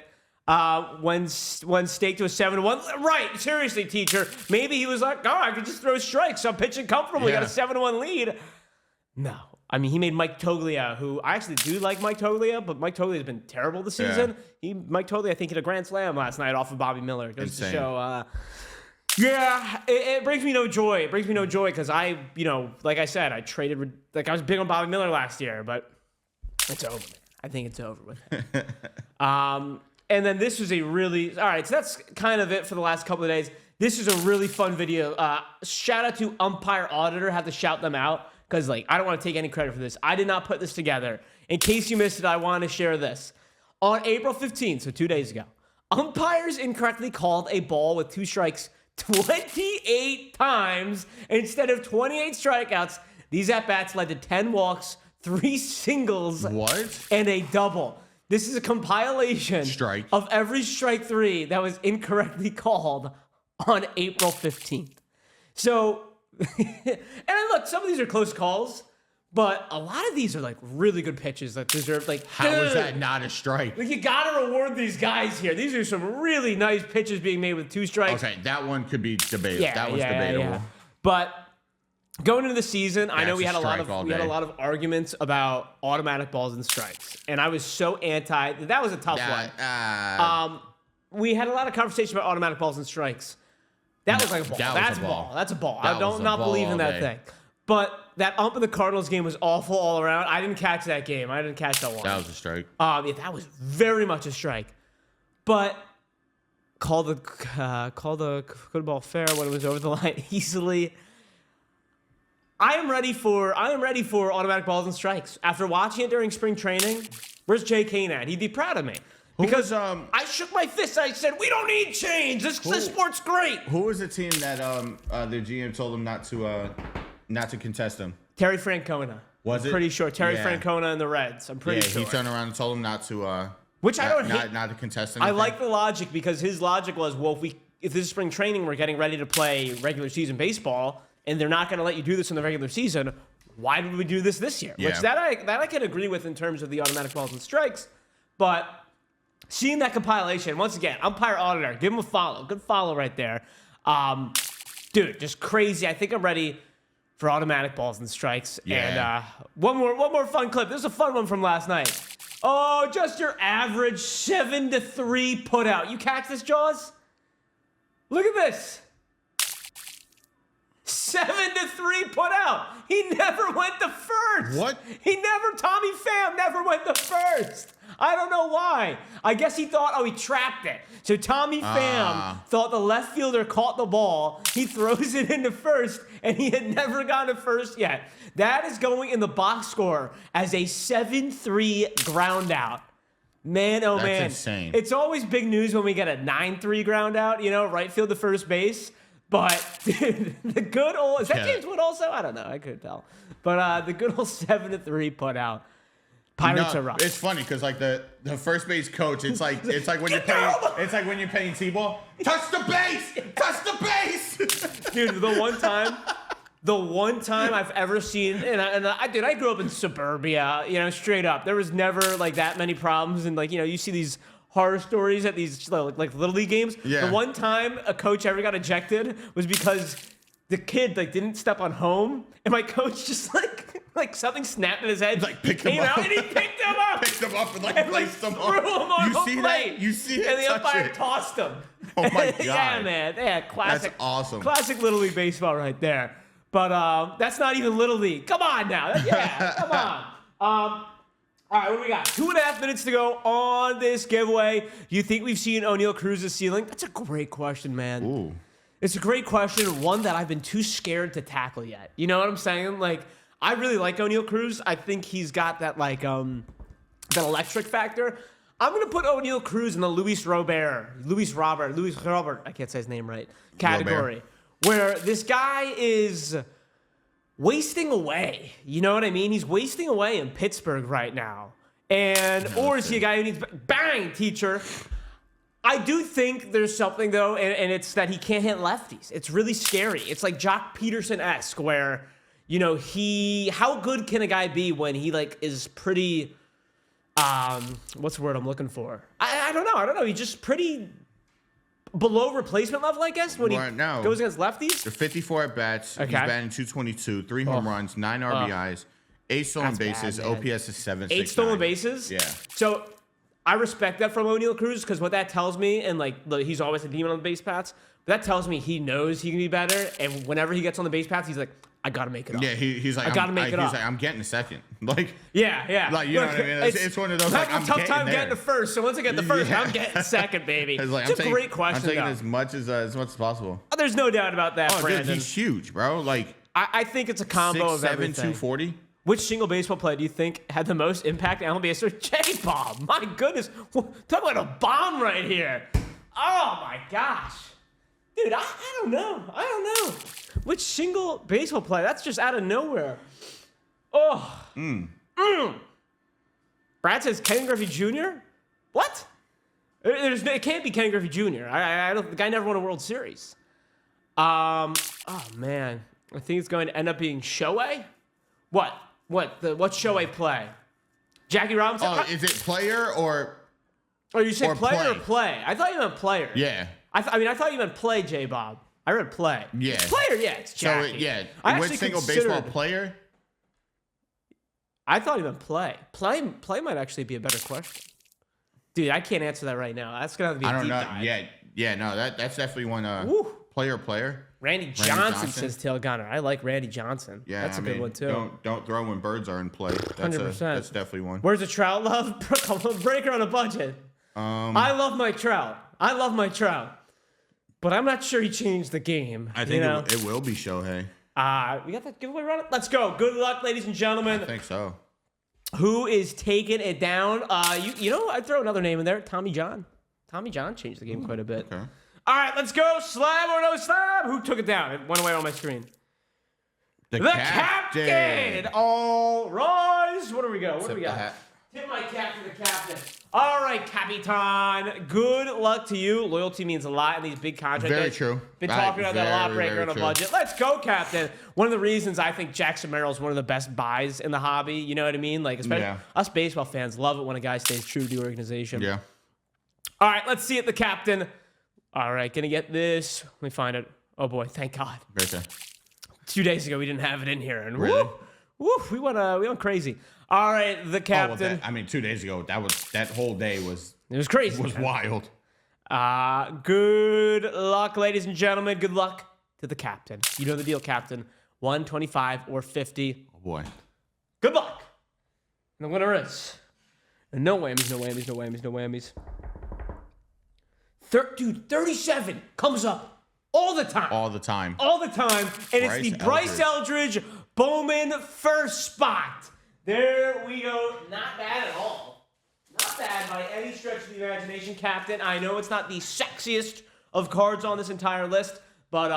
When staked to a 7-1. Right, seriously, teacher. Maybe he was like, I could just throw strikes. I'm pitching comfortably. Got a 7-1 lead. No. I mean, he made Mike Toglia, who I actually do like Mike Toglia, but Mike Toglia has been terrible this season. Mike Toglia, I think, hit a grand slam last night off of Bobby Miller. It goes to show, it brings me no joy. It brings me no joy because I, like I said, I was big on Bobby Miller last year, but it's over, man. I think it's over with him. And then this was all right, so that's kind of it for the last couple of days. This is a really fun video. Shout out to Umpire Auditor. Have to shout them out. Because, I don't want to take any credit for this. I did not put this together. In case you missed it, I want to share this. On April 15th, so 2 days ago, umpires incorrectly called a ball with 2 strikes 28 times instead of 28 strikeouts. These at-bats led to 10 walks, 3 singles, and a double. This is a compilation of every strike 3 that was incorrectly called on April 15th. So... and look, some of these are close calls, but a lot of these are really good pitches that deserve how is that not a strike? You gotta reward these guys here. These are some really nice pitches being made with 2 strikes. Okay, that one could be debatable. That one's debatable. Yeah. But going into the season, I know we had a lot of arguments about automatic balls and strikes, and I was so anti. That was a tough one. We had a lot of conversation about automatic balls and strikes. That was like a ball. That's a ball. That's a ball. I don't not believe in that thing. But that ump in the Cardinals game was awful all around. I didn't catch that game. I didn't catch that one. That was a strike. That was very much a strike. But call the good ball fair when it was over the line easily. I am ready for automatic balls and strikes. After watching it during spring training, where's Jay Kane at? He'd be proud of me. Because I shook my fist. I said, we don't need change. This sport's great. Who was the team that their GM told them not to contest them? Terry Francona. Was it? Pretty sure. Terry Francona and the Reds. I'm pretty sure. Yeah, he turned around and told them not to. Which I don't hate. Not to contest anything. I like the logic because his logic was, well, if this is spring training, we're getting ready to play regular season baseball, and they're not going to let you do this in the regular season. Why did we do this year? Yeah. Which that I can agree with in terms of the automatic balls and strikes, but seeing that compilation once again, umpire auditor, give him a follow, good follow right there, dude, just crazy. I think I'm ready for automatic balls and strikes. Yeah. And one more fun clip. This is a fun one from last night. Oh, just your average 7-3 put out. You catch this, Jaws? Look at this. 7-3 put out. He never went to first. What? Tommy Pham never went to first. I don't know why. I guess he thought, he trapped it. So Tommy Pham thought the left fielder caught the ball. He throws it into first, and he had never gone to first yet. That is going in the box score as a 7-3 ground out. Man, oh man. That's insane. It's always big news when we get a 9-3 ground out, right field to first base. But dude, the good old, is that James Wood also? I don't know. I couldn't tell. But the good old 7-3 put out. Pirates are rough. It's funny because like the first base coach, it's like when you're playing T-ball. Touch the base, dude. The one time I've ever seen, and I grew up in suburbia, straight up. There was never like that many problems, and you see these horror stories at these like little league games. Yeah. The one time a coach ever got ejected was because the kid didn't step on home, and my coach just like something snapped in his head, came out, and he picked him up, and placed them threw him on You the see plate. that? You see it? And the umpire tossed him. Oh my god! Yeah, man. Yeah, classic. That's awesome. Classic little league baseball right there. But that's not even little league. Come on now. Yeah, come on. All right, what do we got? 2.5 minutes to go on this giveaway. Do you think we've seen O'Neal Cruz's ceiling? That's a great question, man. Ooh. It's a great question, one that I've been too scared to tackle yet. You know what I'm saying? I really like O'Neal Cruz. I think he's got that that electric factor. I'm gonna put O'Neal Cruz in the Luis Robert, I can't say his name right, category, where this guy is wasting away. You know what I mean? He's wasting away in Pittsburgh right now. Or is he a guy who needs bang, teacher? I do think there's something though, and it's that he can't hit lefties. It's really scary. It's like Jock Peterson-esque, where how good can a guy be when he is pretty what's the word I'm looking for? I don't know. He's just pretty below replacement level, I guess, when he goes against lefties. The 54 at bats. Okay. He's batting .222, 3 home runs, 9 RBIs, 8 stolen bases. Bad, OPS is 7.69. 8 stolen bases. Yeah. So I respect that from O'Neal Cruz because what that tells me, and he's always a demon on the base paths. But that tells me he knows he can be better, and whenever he gets on the base paths, he's like, I gotta make it up. Yeah, he's like, I gotta make it up. He's like, I'm getting a second. Yeah. You know what I mean? It's one of those. I'm having a tough time getting to first. So once I get to first, I'm getting second, baby. It's a great question. I'm taking as much as possible. Oh, there's no doubt about that, Brandon. Dude, he's huge, bro. I think it's a combo of 6'7", everything. 240. Which single baseball player do you think had the most impact on MLB? J-Bob. My goodness. Talk about a bomb right here. Oh, my gosh. Dude, I don't know. Which single baseball player? That's just out of nowhere. Oh. Brad says Ken Griffey Jr.? What? It can't be Ken Griffey Jr. The guy never won a World Series. Oh, man. I think it's going to end up being Shohei? What Shohei play? Jackie Robinson? Oh, is it player or... Oh, you said player or play? I thought you meant player. Yeah. I thought you meant play, J-Bob. I read play. Yeah. Player, yeah, it's Jackie. So, which single baseball player? I thought you meant play. Play might actually be a better question. Dude, I can't answer that right now. That's going to have to be a deep dive. Yeah, no, that's definitely one player. Randy Johnson says Tail Gunner. I like Randy Johnson. Yeah, that's a good one, too. Don't throw when birds are in play. That's 100%. That's definitely one. Where's the Trout love? Breaker on a budget. I love my Trout. But I'm not sure he changed the game. I think it will be Shohei. We got that giveaway running? Let's go. Good luck, ladies and gentlemen. I think so. Who is taking it down? You know, I'd throw another name in there. Tommy John. Tommy John changed the game quite a bit. Okay. All right, let's go. Slab or no slab? Who took it down? It went away on my screen. The captain. All rise. What do we got? What do we got? Tip my cap to the captain. All right, Capitan. Good luck to you. Loyalty means a lot in these big contracts. Very true. Been talking about that a lot breaker on a budget. Let's go, Captain. One of the reasons I think Jackson Merrill is one of the best buys in the hobby. You know what I mean? Like, especially us baseball fans love it when a guy stays true to the organization. Yeah. All right, let's see it, the captain. All right, gonna get this. Let me find it. Oh boy, thank God. Right there. 2 days ago we didn't have it in here, and really? we went crazy. All right, the captain. Oh, well, 2 days ago, that whole day was crazy. It was wild. Good luck, ladies and gentlemen. Good luck to the captain. You know the deal, Captain. 125 or 50. Oh boy. Good luck. And the winner is no whammies, no whammies, no whammies, no whammies. Dude, 37 comes up all the time. All the time. All the time. And it's the Bryce Eldridge Bowman first spot. There we go. Not bad at all. Not bad by any stretch of the imagination, Captain. I know it's not the sexiest of cards on this entire list, but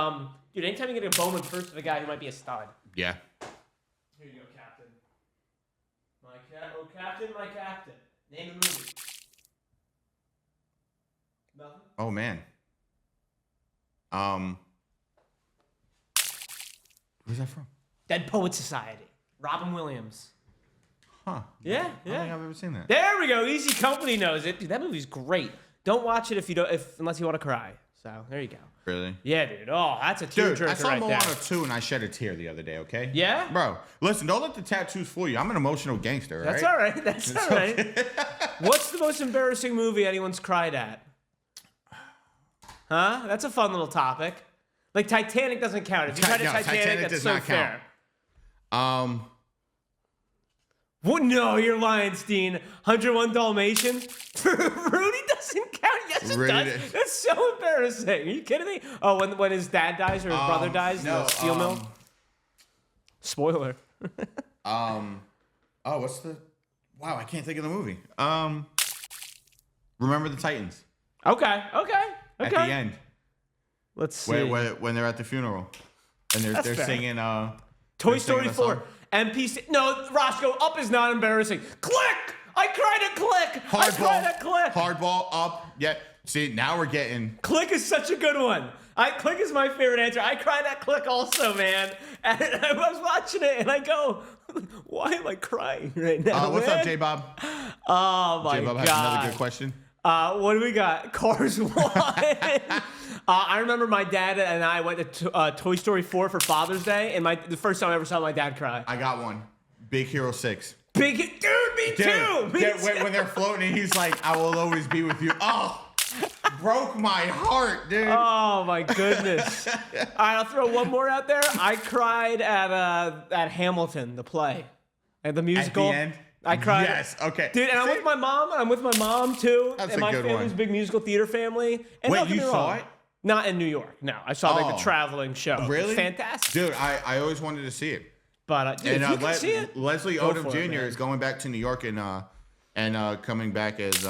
dude, anytime you get a Bowman first of a guy who might be a stud. Yeah. Here you go, Captain. Captain, my captain. Name the movie. Nothing? Oh man. Where's that from? Dead Poet Society. Robin Williams. Huh. Yeah. I don't think I've ever seen that. There we go. Easy Company knows it. Dude, that movie's great. Don't watch it unless you want to cry. So there you go. Really? Yeah, dude. Oh, that's a tearjerker right there. I saw Moana 2 and I shed a tear the other day, okay? Yeah? Bro, listen, don't let the tattoos fool you. I'm an emotional gangster, right? That's all right. That's all right. Okay. What's the most embarrassing movie anyone's cried at? Huh? That's a fun little topic. Like Titanic doesn't count. If you cried at Titanic, that's so fair. What? No, you're lying, Steen. 101 Dalmatians? Rudy doesn't count. Yes, it does. That's so embarrassing. Are you kidding me? Oh, when his dad dies or his brother dies in the steel mill? Spoiler. What's the... Wow, I can't think of the movie. Remember the Titans. Okay. At the end. Let's see. When they're at the funeral. And they're singing... Toy Story 4. NPC. No, Roscoe, Up is not embarrassing. Click! I cried at Click! I cried at Click! Hardball, Up. Yeah. See, now we're getting... Click is such a good one. Click is my favorite answer. I cried at Click also, man. And I was watching it, and I go, why am I crying right now, what's up, J-Bob? Oh, my God. J-Bob has another good question. What do we got? Cars 1. I remember my dad and I went to Toy Story 4 for Father's Day, and the first time I ever saw my dad cry. I got one. Big Hero 6. Dude, me too. When they're floating, he's like, I will always be with you. Oh, broke my heart, dude. Oh, my goodness. All right, I'll throw one more out there. I cried at Hamilton, the play, and the musical. At the end? I cried. Yes, okay. Dude, and I'm with my mom, too. That's and a my good family's one. a big musical theater family. And wait, you saw it? Not in New York. No, I saw like the traveling show. Really? Fantastic. Dude, I always wanted to see it. But dude, if you can see it, Leslie Odom Jr. is going back to New York and coming back as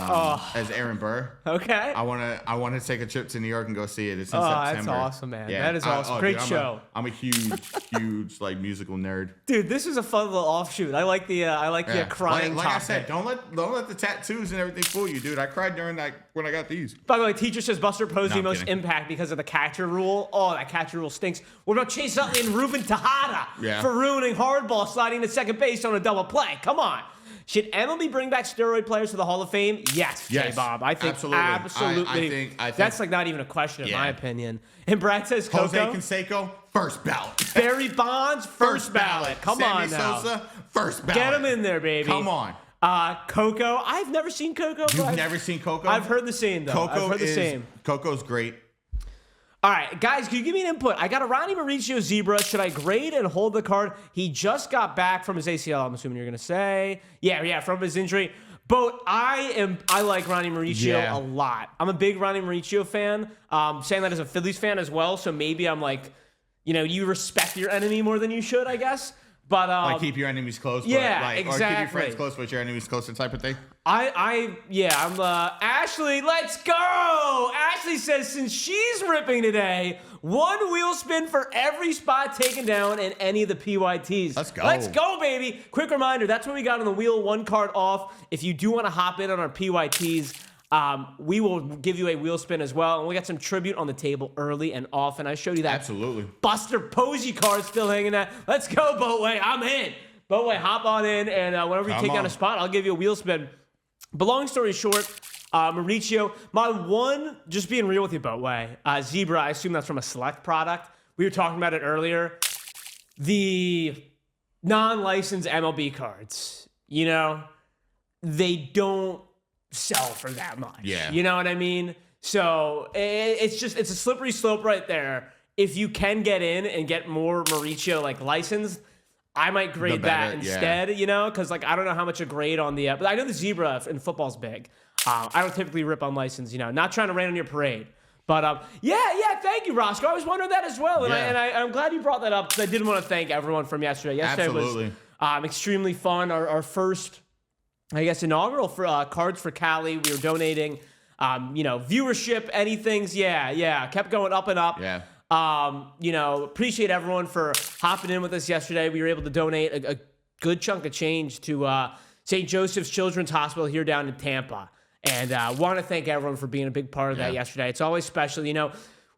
Aaron Burr. Okay. I want to take a trip to New York and go see it. It's in September. That's awesome, man. Yeah. That is awesome. Great show. I'm a huge like musical nerd. Dude, this is a fun little offshoot. I like the crying like topic. I said, don't let the tattoos and everything fool you, dude. I cried during that when I got these. By the way, teacher says Buster Posey most impact because of the catcher rule. Oh, that catcher rule stinks. What about Chase Utley and Ruben Tejada for ruining hardball sliding to second base on a double play? Come on. Should MLB bring back steroid players to the Hall of Fame? Yes, J-Bob. I think absolutely. I think that's like not even a question in my opinion. And Brad says Coco. Jose Canseco, first ballot. Barry Bonds, first ballot. Come on now. Sosa, first ballot. Get him in there, baby. Come on. Coco. I've never seen Coco. You've never seen Coco? I've heard the same, though. Coco's great. All right, guys, can you give me an input? I got a Ronnie Mauricio Zebra. Should I grade and hold the card? He just got back from his ACL, I'm assuming you're going to say. Yeah, from his injury. But I like Ronnie Mauricio a lot. I'm a big Ronnie Mauricio fan. Saying that as a Phillies fan as well, so maybe I'm like, you respect your enemy more than you should, I guess. But like keep your enemies close. Yeah, but like, exactly. Or keep your friends close, but your enemies closer type of thing. I'm Ashley, let's go. Ashley says since she's ripping today, 1 wheel spin for every spot taken down in any of the PYTs. Let's go, baby. Quick reminder, that's what we got on the wheel, 1 card off. If you do want to hop in on our PYTs, we will give you a wheel spin as well. And we got some tribute on the table early and often. I showed you that. Absolutely. Buster Posey card still hanging there. Let's go, Boatway. I'm in. Boatway, hop on in, and whenever you take down a spot, I'll give you a wheel spin. But long story short, Mauricio, my one, just being real with you, Boatway, Zebra, I assume that's from a Select product. We were talking about it earlier. The non-licensed MLB cards, they don't sell for that much. Yeah. You know what I mean? So it's a slippery slope right there. If you can get in and get more Mauricio licensed, I might grade that instead, because I don't know how much a grade on the, but I know the Zebra in football's big. I don't typically rip unlicensed, not trying to rain on your parade. But thank you, Roscoe. I was wondering that as well, and I'm glad you brought that up because I did want to thank everyone from yesterday. Yesterday was extremely fun. Our first, I guess, inaugural for cards for Cali. We were donating, viewership, anything. Yeah, kept going up and up. Yeah. Appreciate everyone for hopping in with us yesterday. We were able to donate a good chunk of change to St. Joseph's Children's Hospital here down in Tampa. And want to thank everyone for being a big part of that yesterday. It's always special,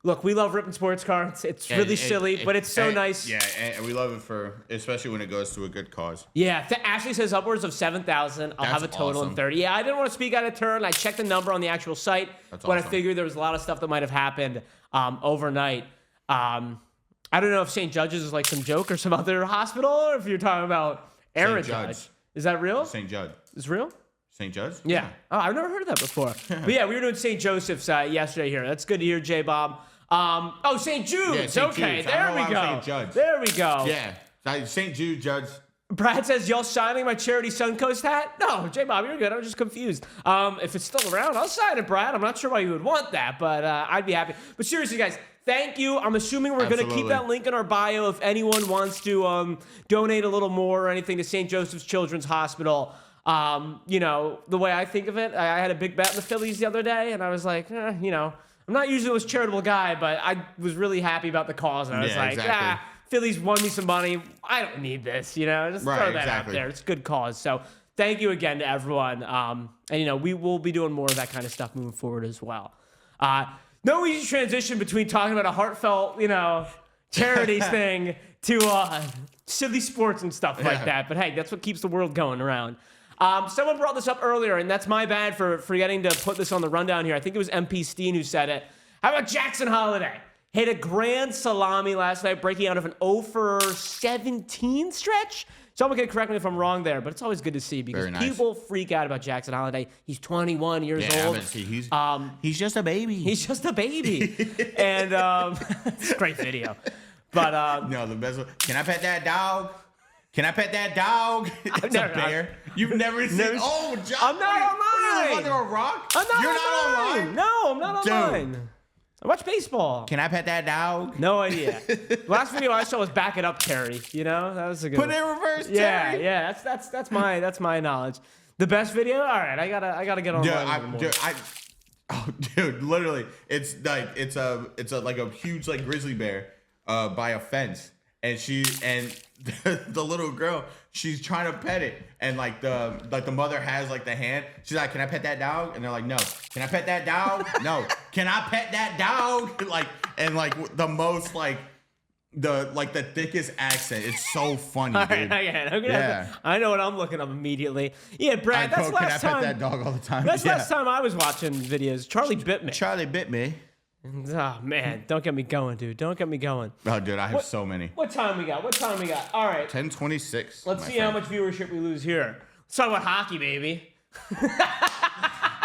Look, we love ripping sports cards. It's really silly, but it's so nice. Yeah, and we love it especially when it goes to a good cause. Yeah, Ashley says upwards of 7,000. I'll have a total in 30. Yeah, I didn't want to speak out of turn. I checked the number on the actual site, but I figured there was a lot of stuff that might have happened overnight. I don't know if St. Judge's is some joke or some other hospital, or if you're talking about Aaron Judge. Is that real? St. Jude. Is it real? St. Judge? Yeah. Oh, I've never heard of that before. But yeah, we were doing St. Joseph's yesterday here. That's good to hear, J-Bob. St. Jude's. Yeah, okay, there we go. There we go. Yeah, St. Jude Judge. Brad says, y'all signing my charity Suncoast hat? No, J-Bob, you're good. I'm just confused. If it's still around, I'll sign it, Brad. I'm not sure why you would want that, but I'd be happy. But seriously, guys, thank you. I'm assuming we're going to keep that link in our bio if anyone wants to donate a little more or anything to St. Joseph's Children's Hospital. The way I think of it, I had a big bet in the Phillies the other day, and I was like, I'm not usually this charitable guy, but I was really happy about the cause, and I was Phillies won me some money. I don't need this, just throw that out there. It's a good cause. So thank you again to everyone. And we will be doing more of that kind of stuff moving forward as well. No easy transition between talking about a heartfelt, charities thing to silly sports and stuff like that. But hey, that's what keeps the world going around. Someone brought this up earlier, and that's my bad for forgetting to put this on the rundown here. I think it was MP Steen who said it. How about Jackson Holiday? Hit a grand salami last night, breaking out of an 0-for-17 stretch. Someone can correct me if I'm wrong there, but it's always good to see because people freak out about Jackson Holiday. He's 21 years old. He's just a baby. He's just a baby. And it's a great video. But no, the best one. Can I pet that dog? Can I pet that dog? It's a bear. You've never seen. Oh, John. I'm not online. You're under a rock? You're not online. No, I'm not online. Dude. I watch baseball. Can I pet that dog? No idea. Last video I saw was Back It Up, Terry. That was a good Put it in reverse, Terry. Yeah. That's my knowledge. The best video? All right, I gotta get online. Dude, literally, it's like a huge grizzly bear by a fence, and the little girl, she's trying to pet it, and the mother has the hand. She's like, "Can I pet that dog?" And they're like, "No." "Can I pet that dog?" "No." "Can I pet that dog?" The most the thickest accent. It's so funny, dude. I know what I'm looking up immediately. Yeah, Brad, that's last time. Can I pet that dog all the time? That's last time I was watching videos. Charlie bit me. Charlie bit me. Oh, man. Don't get me going, dude. Don't get me going. Oh, dude, I have so many. What time we got? All right. 10:26. Let's see how much viewership we lose here. Let's talk about hockey, baby.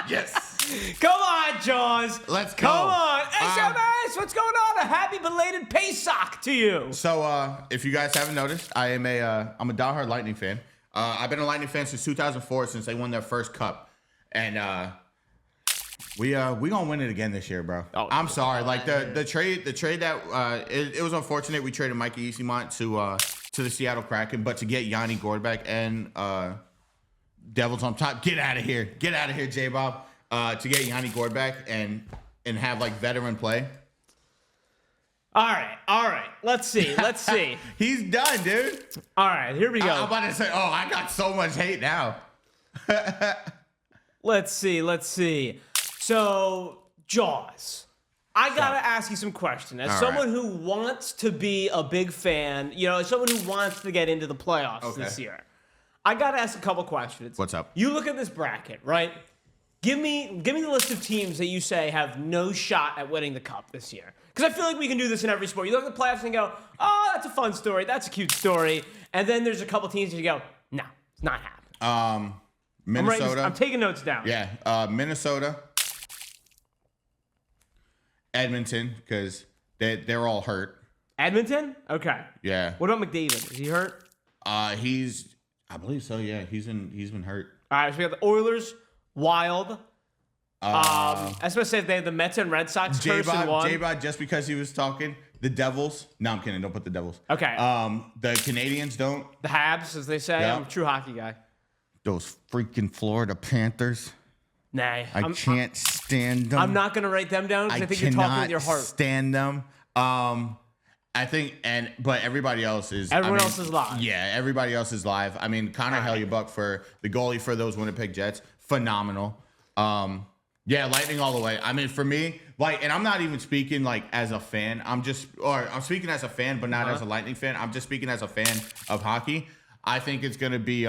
Yes. Come on, Jaws. Let's go. Come on. SMS, what's going on? A happy belated Pesach to you. So, if you guys haven't noticed, I'm a diehard Lightning fan. I've been a Lightning fan since 2004, since they won their first cup. And, we gonna win it again this year, bro. Oh, I'm sorry. The trade that it was unfortunate. We traded Mikey Easimont to the Seattle Kraken, but to get Yanni Gourde and Devils on top. Get out of here, J-Bob. To get Yanni Gourde and have like veteran play. All right. Let's see. He's done, dude. All right, here we go. I'm about to say, I got so much hate now. Let's see. So, Jaws. I gotta ask you some questions. As someone who wants to be a big fan, as someone who wants to get into the playoffs this year, I gotta ask a couple questions. What's up? You look at this bracket, right? Give me the list of teams that you say have no shot at winning the cup this year. Because I feel like we can do this in every sport. You look at the playoffs and go, oh, that's a fun story. That's a cute story. And then there's a couple teams that you go, no, it's not happening. Minnesota. I'm taking notes down. Yeah, Minnesota. Edmonton, because they're all hurt. Edmonton? Okay. Yeah. What about McDavid? Is he hurt? I believe so, yeah. He's been hurt. All right, so we got the Oilers, Wild. I was supposed to say they have the Mets and Red Sox first and one. J-Bot, just because he was talking, the Devils. No, I'm kidding. Don't put the Devils. Okay. The Canadians don't. The Habs, as they say. Yeah. I'm a true hockey guy. Those freaking Florida Panthers. Nah. I can't stand them. I'm not going to write them down because I think you're talking with your heart. Stand them. I think, but everybody else is. Everyone else is live. Yeah, everybody else is live. I mean, Connor Hellebuyck for the goalie for those Winnipeg Jets, phenomenal. Yeah, Lightning all the way. I mean, for me, and I'm not even speaking like as a fan. I'm speaking as a fan, but not as a Lightning fan. I'm just speaking as a fan of hockey. I think it's gonna be.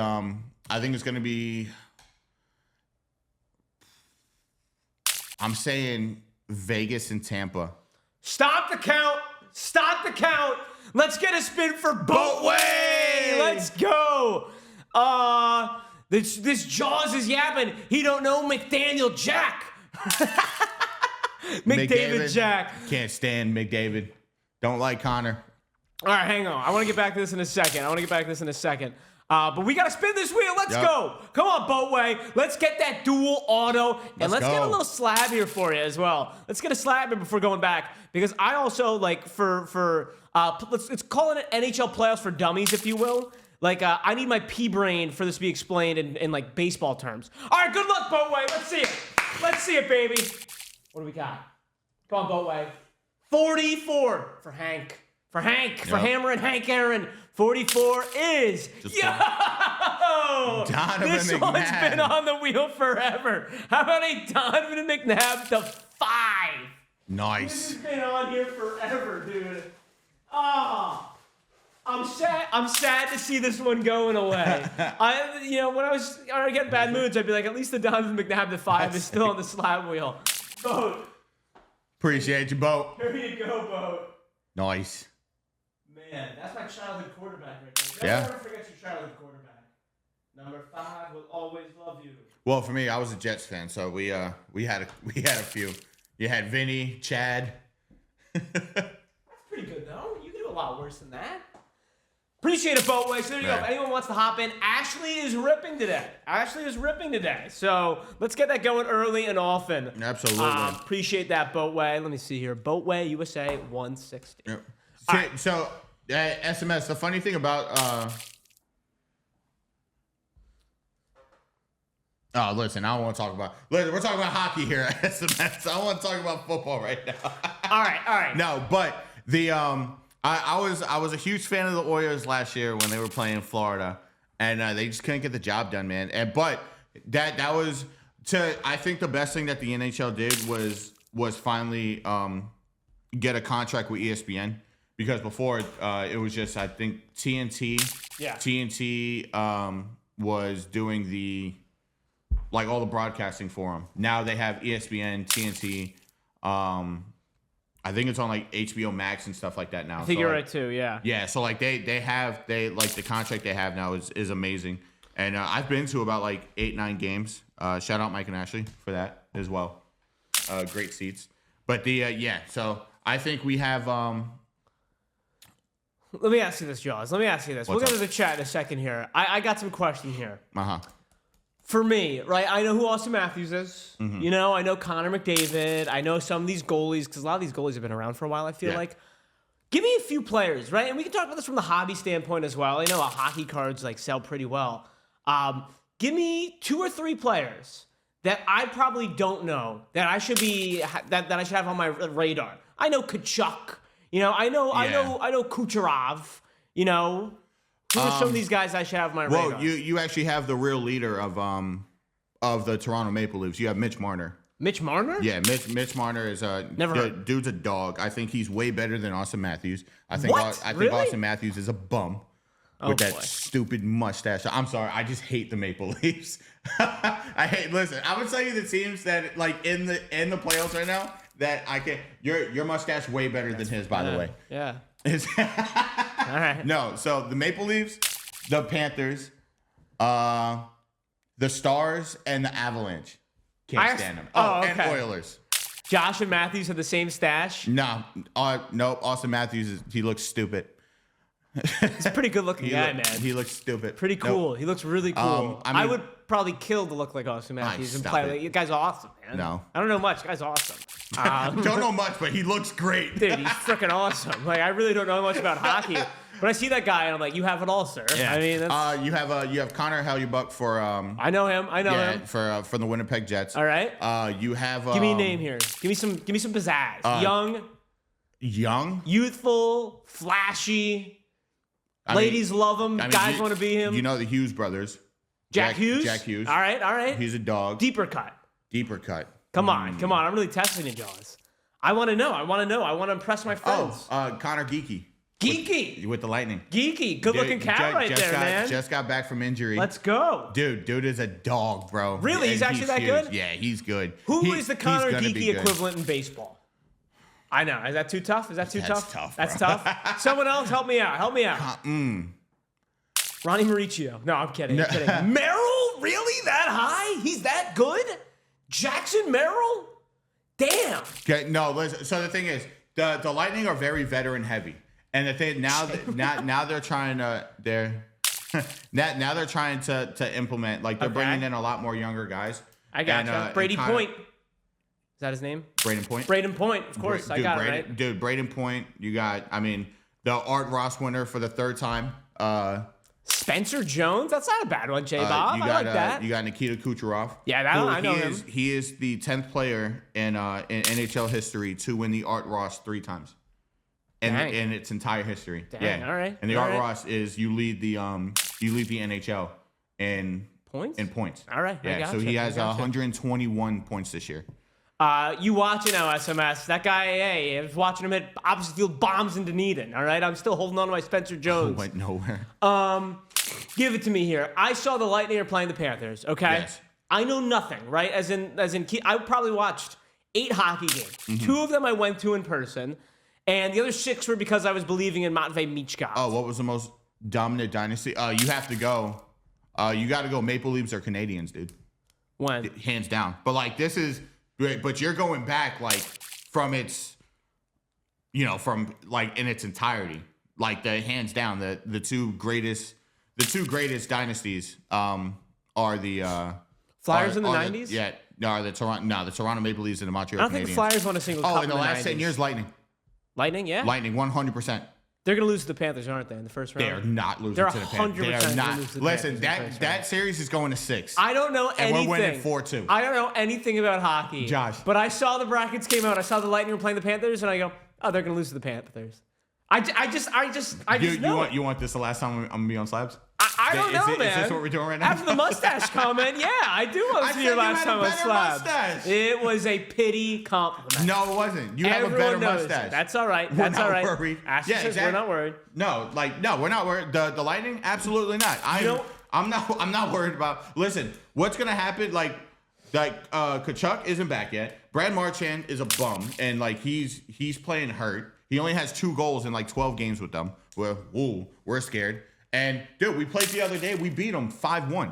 I'm saying Vegas and Tampa. Stop the count. Let's get a spin for Boatway. Let's go. This Jaws is yapping. He don't know McDaniel Jack. McDavid Jack. Can't stand McDavid. Don't like Connor. All right, hang on. I want to get back to this in a second. But we got to spin this wheel. Let's go. Come on, Boatway. Let's get that dual auto. And let's get a little slab here for you as well. Let's get a slab here before going back. Because I also, let's call it an NHL playoffs for dummies, if you will. I need my pea brain for this to be explained in baseball terms. All right, good luck, Boatway. Let's see it, baby. What do we got? Come on, Boatway. 44 for Hank. For Hammer and Hank Aaron. 44 is Donovan this McNabb. One's been on the wheel forever. How about a Donovan McNabb to 5? Nice. This has been on here forever, dude. Oh, I'm sad to see this one going away. When I was getting bad moods, I'd be like, at least the Donovan McNabb to 5 is still on the slab wheel. Boat. Appreciate you, Boat. Here you go, Boat. Nice. Man, that's my childhood quarterback right there. Never forget your childhood quarterback. Number 5 will always love you. Well, for me, I was a Jets fan, so we had a few. You had Vinny, Chad. That's pretty good though. You can do a lot worse than that. Appreciate it, Boatway. So there you go. If anyone wants to hop in, Ashley is ripping today. So let's get that going early and often. Absolutely. Appreciate that, Boatway. Let me see here. Boatway USA 160. Yep. So SMS. The funny thing about listen, I don't want to talk about. Listen, we're talking about hockey here at SMS. I want to talk about football right now. All right. No, but the I was a huge fan of the Oilers last year when they were playing in Florida, and they just couldn't get the job done, man. But that was I think the best thing that the NHL did was finally get a contract with ESPN, because before it was just, I think, TNT. Yeah. TNT was doing all the broadcasting for them. Now they have ESPN, TNT. I think it's on HBO Max and stuff like that now. I think you're right too. Yeah. Yeah. So the contract they have now is amazing, and I've been to about 8-9 games. Shout out Mike and Ashley for that as well. Great seats. But so I think we have. Let me ask you this, Jaws. We'll go to the chat in a second here. I got some questions here. For me, right, I know who Austin Matthews is. Mm-hmm. I know Connor McDavid. I know some of these goalies, because a lot of these goalies have been around for a while, I feel like. Give me a few players, right? And we can talk about this from the hobby standpoint as well. I know hockey cards like sell pretty well. Give me 2 or 3 players that I probably don't know that I should have on my radar. I know Kachuk. I know Kucherov. Who are some of these guys I should have on my radar? Well, you actually have the real leader of the Toronto Maple Leafs. You have Mitch Marner. Mitch Marner? Yeah, Mitch Marner is dude's a dog. I think he's way better than Austin Matthews. I think Really? Austin Matthews is a bum with that stupid mustache. I'm sorry, I just hate the Maple Leafs. Listen, I'm gonna tell you the teams that like in the playoffs right now that I can. Your mustache way better than his, by the way. Yeah. All right. No, so the Maple Leafs, the Panthers, the Stars, and the Avalanche. Can't stand them. Okay. And Oilers. Josh and Matthews have the same stash? No, Austin Matthews, he looks stupid. He's a pretty good looking guy, man. He looks stupid. Pretty cool. Nope. He looks really cool. I would probably kill to look like Austin Matthews and play. You guys are awesome, man. No. I don't know much. The guy's awesome. Don't know much, but he looks great. Dude, he's freaking awesome. Like, I really don't know much about hockey. When I see that guy, I'm like, you have it all, sir. Yeah. I mean, that's... you have Connor Hellebuyck for I know him. him. For the Winnipeg Jets. All right. You have give me a name here. Give me some pizzazz. Young, youthful, flashy. Ladies love him. Guys want to be him. You know the Hughes brothers. Jack Hughes? Jack Hughes. All right. He's a dog. Deeper cut. Come on. I'm really testing you, Jaws. I want to know. I want to impress my friends. Connor Geeky. Geeky. With the Lightning. Geeky. Good-looking cat there, man. Just got back from injury. Let's go. Dude is a dog, bro. Really? He's actually that good? Yeah, he's good. Who is the Connor Geeky equivalent in baseball? I know. Is that too tough? That's tough, That's tough. Someone else help me out. Ronnie Mauricio. No, I'm kidding. Merrill? Really? That high? He's that good? Jackson Merrill? Damn. Okay, no, listen. So the thing is, the Lightning are very veteran heavy. And the thing now they're trying to now they're trying to implement, like, they're bringing in a lot more younger guys. I gotcha. Brady Point. Is that his name? Braden Point. Braden Point, of course. I got it right. Dude, Braden Point. You got, the Art Ross winner for the 3rd time. Spencer Jones? That's not a bad one, J-Bob. I like that. You got Nikita Kucherov. Yeah, I know him. He is the 10th player in NHL history to win the Art Ross 3 times. In its entire history. Dang, yeah. All right. And the Art Ross is you lead the NHL in points. All right. Yeah. So he has 121 points this year. You watching now, SMS? That guy, hey, I was watching him hit opposite field bombs into Dunedin. All right. I'm still holding on to my Spencer Jones. Went nowhere. Give it to me here. I saw the Lightning are playing the Panthers. Okay. Yes. I know nothing. Right. As in, I probably watched 8 hockey games. Mm-hmm. 2 of them I went to in person. And the other 6 were because I was believing in Matvei Michkov. Oh, what was the most dominant dynasty? You have to go. You got to go Maple Leafs or Canadians, dude. When? Hands down. But, like, this is... But you're going back, like, from its... from, like, in its entirety. Like, the hands down, the two greatest dynasties are the... Flyers in the 90s? The Toronto Maple Leafs and the Montreal Canadiens. I don't think the Flyers won a single cup in the last 10 years, Lightning. Lightning, yeah? Lightning, 100%. They're going to lose to the Panthers, aren't they, in the first round? They're not losing to the Panthers. They are not. Listen, that series is going to 6. I don't know anything. And we're winning 4-2. I don't know anything about hockey. Josh. But I saw the brackets came out. I saw the Lightning were playing the Panthers, and I go, oh, they're going to lose to the Panthers. I just know. You want this the last time I'm going to be on Slabs? I don't know, man. Is this what we're doing right now? After the mustache comment, yeah, I do want to see your last time on Slabs. Mustache. It was a pity compliment. No, it wasn't. You Everyone have a better knows mustache. It. That's all right. We're not worried. Ashley says we're not worried. No, we're not worried. The Lightning, absolutely not. I'm not worried about. Listen, what's gonna happen? Kachuk isn't back yet. Brad Marchand is a bum, and he's playing hurt. He only has 2 goals in 12 games with them. We're scared. And dude, we played the other day. We beat them 5-1.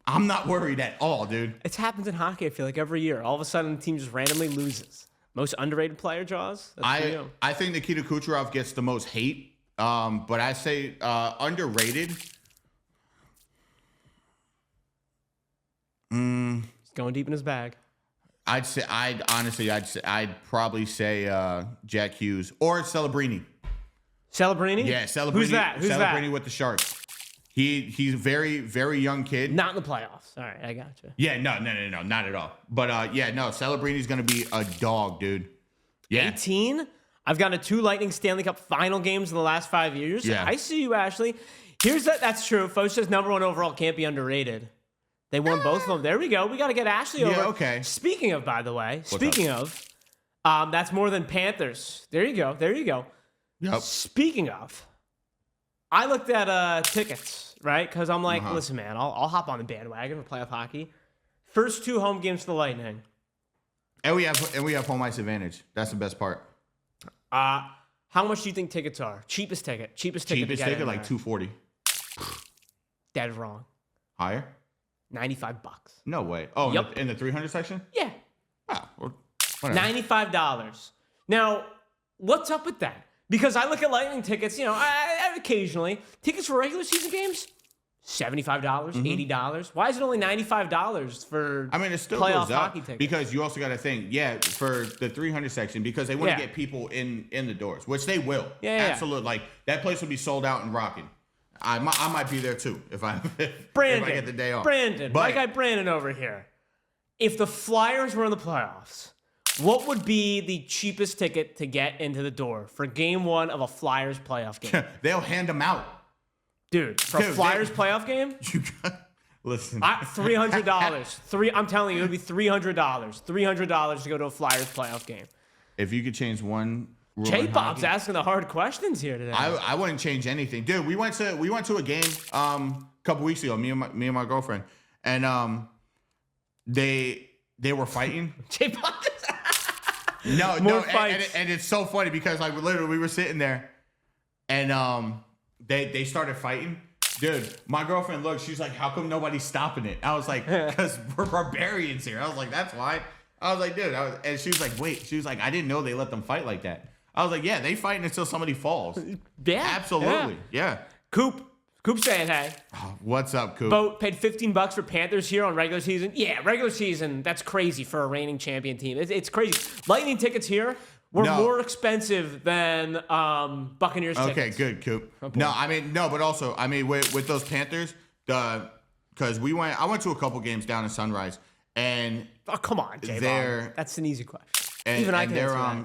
I'm not worried at all, dude. It's happened in hockey. I feel like every year, all of a sudden, the team just randomly loses. Most underrated player, Jaws. I think Nikita Kucherov gets the most hate, but I say underrated. He's going deep in his bag. I'd probably say Jack Hughes or Celebrini. Celebrini? Yeah, Celebrini. Who's that? Celebrini with the Sharks. He's a very, very young kid. Not in the playoffs. All right, I got you. Yeah, no, not at all. But Celebrini's gonna be a dog, dude. Yeah. 18? I've gone to 2 Lightning Stanley Cup final games in the last 5 years. Yeah. I see you, Ashley. That's true. Foch says #1 overall can't be underrated. They won both of them. There we go. We got to get Ashley over. Yeah, okay. Speaking of, by the way, up? that's more than Panthers. There you go. Yep. Speaking of, I looked at tickets, right? Because I'm like, listen, man, I'll hop on the bandwagon for playoff hockey. First 2 home games for the Lightning. And we have home ice advantage. That's the best part. How much do you think tickets are? Cheapest ticket like $240. Dead wrong. Higher? $95. No way. Oh, yep. In the 300 section? Yeah. Oh, well, whatever. $95. Now, what's up with that? Because I look at Lightning tickets, I occasionally. Tickets for regular season games, $75, $80. Why is it only $95 for it still playoff goes up hockey tickets? because you also got to think, for the 300 section, because they want to get people in the doors, which they will. Yeah. Absolutely. Like, that place will be sold out and rocking. I might be there too if I get the day off. My guy Brandon over here. If the Flyers were in the playoffs, what would be the cheapest ticket to get into the door for game 1 of a Flyers playoff game? They'll hand them out. Dude, for a Flyers playoff game? Listen. $300. I'm telling you, it would be $300. $300 to go to a Flyers playoff game. If you could change one rule J Bob's asking the hard questions here today. I wouldn't change anything. Dude, we went to a game a couple weeks ago, me and my girlfriend. And they were fighting. J Bob No, and it's so funny because like literally we were sitting there and they started fighting. Dude, my girlfriend looked, she's like, how come nobody's stopping it? I was like, because we're barbarians here. I was like, that's why. I was like, dude, and she was like, wait. She was like, I didn't know they let them fight like that. I was like, yeah, they fighting until somebody falls. Yeah. Absolutely. Yeah. Coop saying hey. What's up, Coop? Boat paid $15 for Panthers here on regular season. Yeah, regular season, that's crazy for a reigning champion team. It's crazy. Lightning tickets here were more expensive than Buccaneers tickets. Okay, good, Coop. But also, with those Panthers, because I went to a couple games down in Sunrise, and come on, J-Bob. That's an easy question. Even I can answer that.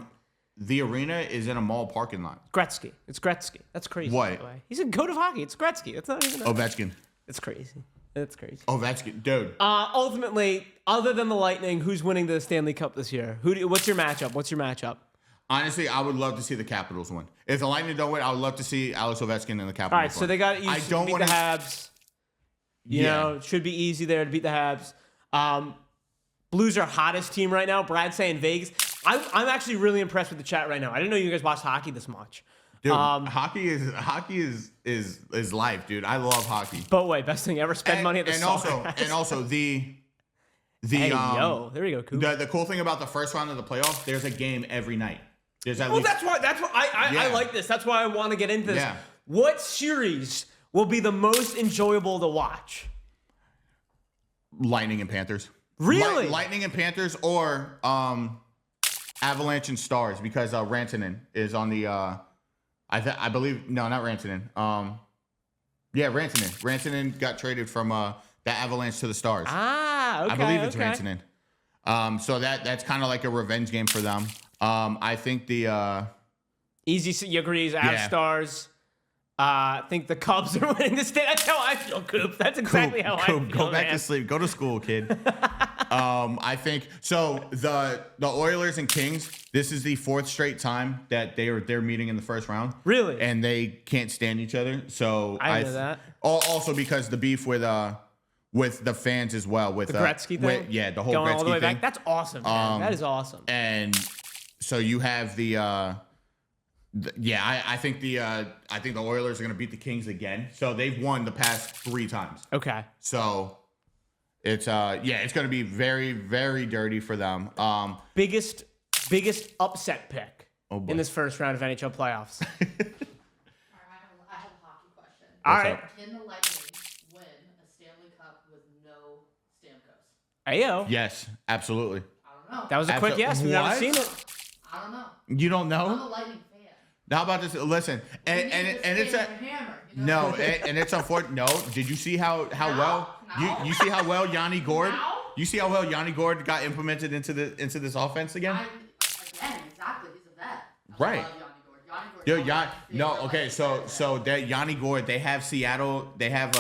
The arena is in a mall parking lot. Gretzky. It's Gretzky. That's crazy. What? By the way. He's a goat of hockey. It's Gretzky. It's not even Ovechkin. It's crazy. That's crazy. Ovechkin, dude. Ultimately, other than the Lightning, who's winning the Stanley Cup this year? What's your matchup? Honestly, I would love to see the Capitals win. If the Lightning don't win, I would love to see Alex Ovechkin and the Capitals win. All right, so they got to beat the Habs. It should be easy there to beat the Habs. Blues are hottest team right now. Brad's saying Vegas. I'm actually really impressed with the chat right now. I didn't know you guys watched hockey this much. Dude, hockey is life, dude. I love hockey. But wait, best thing ever. Spend money at the soccer. And also the there we go, Coop. The cool thing about the first round of the playoffs, there's a game every night. There's at least. That's why I like this. That's why I want to get into this. Yeah. What series will be the most enjoyable to watch? Lightning and Panthers. Really? Lightning and Panthers or Avalanche and Stars because Rantanen is on the I believe not Rantanen. Rantanen. Rantanen got traded from the Avalanche to the Stars. Okay. I believe it's Rantanen. So that's kind of like a revenge game for them. I think the easy. You agree? Stars. I think the Cubs are winning the state. That's how I feel, Coop. That's exactly how I feel. Go back to sleep. Go to school, kid. I think so. The Oilers and Kings. This is the 4th straight time that they're meeting in the first round. Really? And they can't stand each other. So I know that. Also because the beef with the fans as well. With the Gretzky thing. The whole going Gretzky all the way thing. back. That's awesome. Man. That is awesome. And so you have I think the Oilers are going to beat the Kings again. So they've won the past 3 times. Okay. So it's it's going to be very, very dirty for them. Biggest upset pick in this first round of NHL playoffs. All right, I have a hockey question. All right. Can the Lightning win a Stanley Cup with no Stamkos? Ayo. Yes, absolutely. I don't know. That was a quick yes. We've never What? seen it. I don't know. You don't I'm a know? Lightning fan. How about this? Listen, and it's a hammer. You know? no, and it's unfortunate. No, did you see how well No. you see how well Yanni Gord? No. You see how well Yanni Gord got implemented into this offense again? Again, exactly. He's a vet. Right. I love Yanni Gord. No, okay, so that Yanni Gord, they have Seattle, they have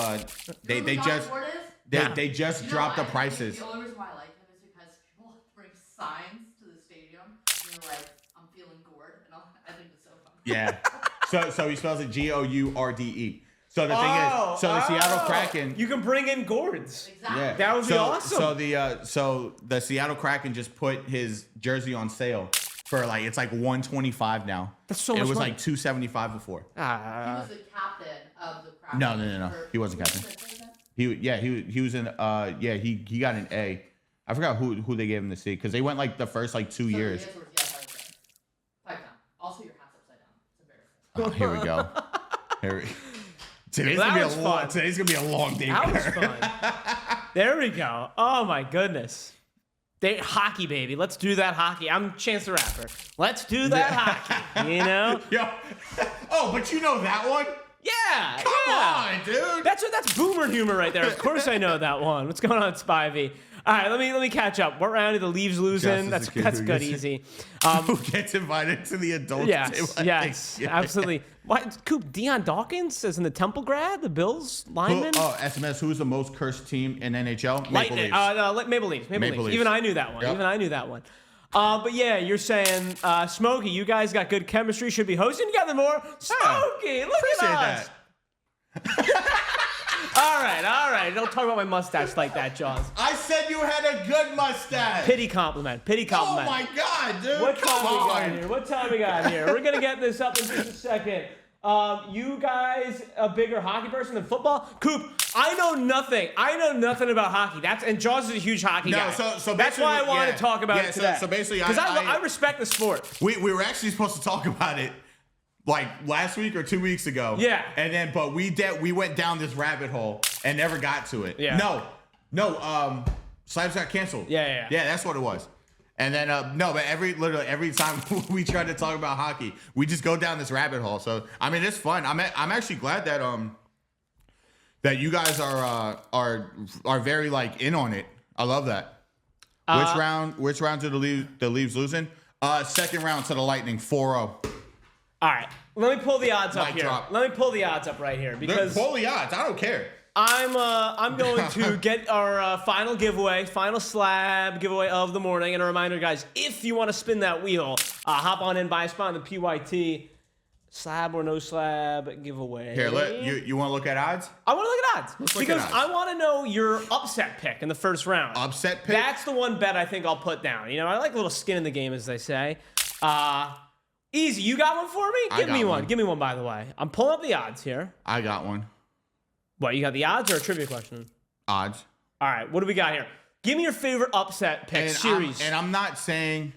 they just dropped the prices. The only reason why I like him is because people bring signs to the stadium and they're like, I'm feeling Gord, and I think it's so fun. Yeah. So he spells it Gourde. So the thing is, the Seattle Kraken. You can bring in gourds. Exactly. Yeah. That would be awesome. So the Seattle Kraken just put his jersey on sale for it's like $125 now. That's so much It was money. like $275 before. He was the captain of the Kraken. No. He wasn't captain. He was in he got an A. I forgot who they gave him the C because they went like the first 2 years. Also, your hat's upside down. It's embarrassing. Oh, here we go. Today's gonna be a long day. That was fun. There we go. Oh my goodness. Hockey, baby. Let's do that hockey. I'm Chance the Rapper. Let's do that hockey. You know? Yeah. Oh, but you know that one? Yeah. Come on, dude. That's boomer humor right there. Of course I know that one. What's going on, Spivey? All right, let me catch up. What round are the Leaves losing? That's good, easy. Who gets invited to the adult table? Yes, absolutely. What? Coop, Dion Dawkins is in the Temple grad, the Bills lineman. SMS. Who's the most cursed team in NHL? Maple Leafs. Maple Leafs. Maple Leafs. Even I knew that one. But yeah, you're saying, Smokey, you guys got good chemistry, should be hosting together more. Smokey, look at us. All right. Don't talk about my mustache like that, Jaws. I said you had a good mustache. Pity compliment. Oh my God, dude. What time we got here? We're gonna get this up in just a second. You guys a bigger hockey person than football? Coop, I know nothing. About hockey. And Jaws is a huge hockey guy. So that's why I wanted to talk about it today. So basically, because I respect the sport. We were actually supposed to talk about it like last week or 2 weeks ago. Yeah. And then, but we went down this rabbit hole and never got to it. Yeah. No. Slabs got canceled. Yeah. Yeah, that's what it was. And then but literally every time we try to talk about hockey, we just go down this rabbit hole. So I mean, it's fun. I'm actually glad that that you guys are very in on it. I love that. Which round did the Leaves losing? Second round to the Lightning, 4-0. All right, let me pull the odds up here. Drop. Let me pull the odds up right here because pull the odds. I don't care. I'm going to get our final slab giveaway of the morning. And a reminder, guys, if you want to spin that wheel, hop on in, buy a spot on the PYT. Slab or no slab giveaway. Here, you want to look at odds? I want to look at odds. Let's because look at odds. I want to know your upset pick in the first round. Upset pick? That's the one bet I think I'll put down. You know, I like a little skin in the game, as they say. Easy, you got one for me? Give me one. Give me one, by the way. I'm pulling up the odds here. I got one. What, you got the odds or a trivia question? Odds. All right, what do we got here? Give me your favorite upset pick series. I'm not saying...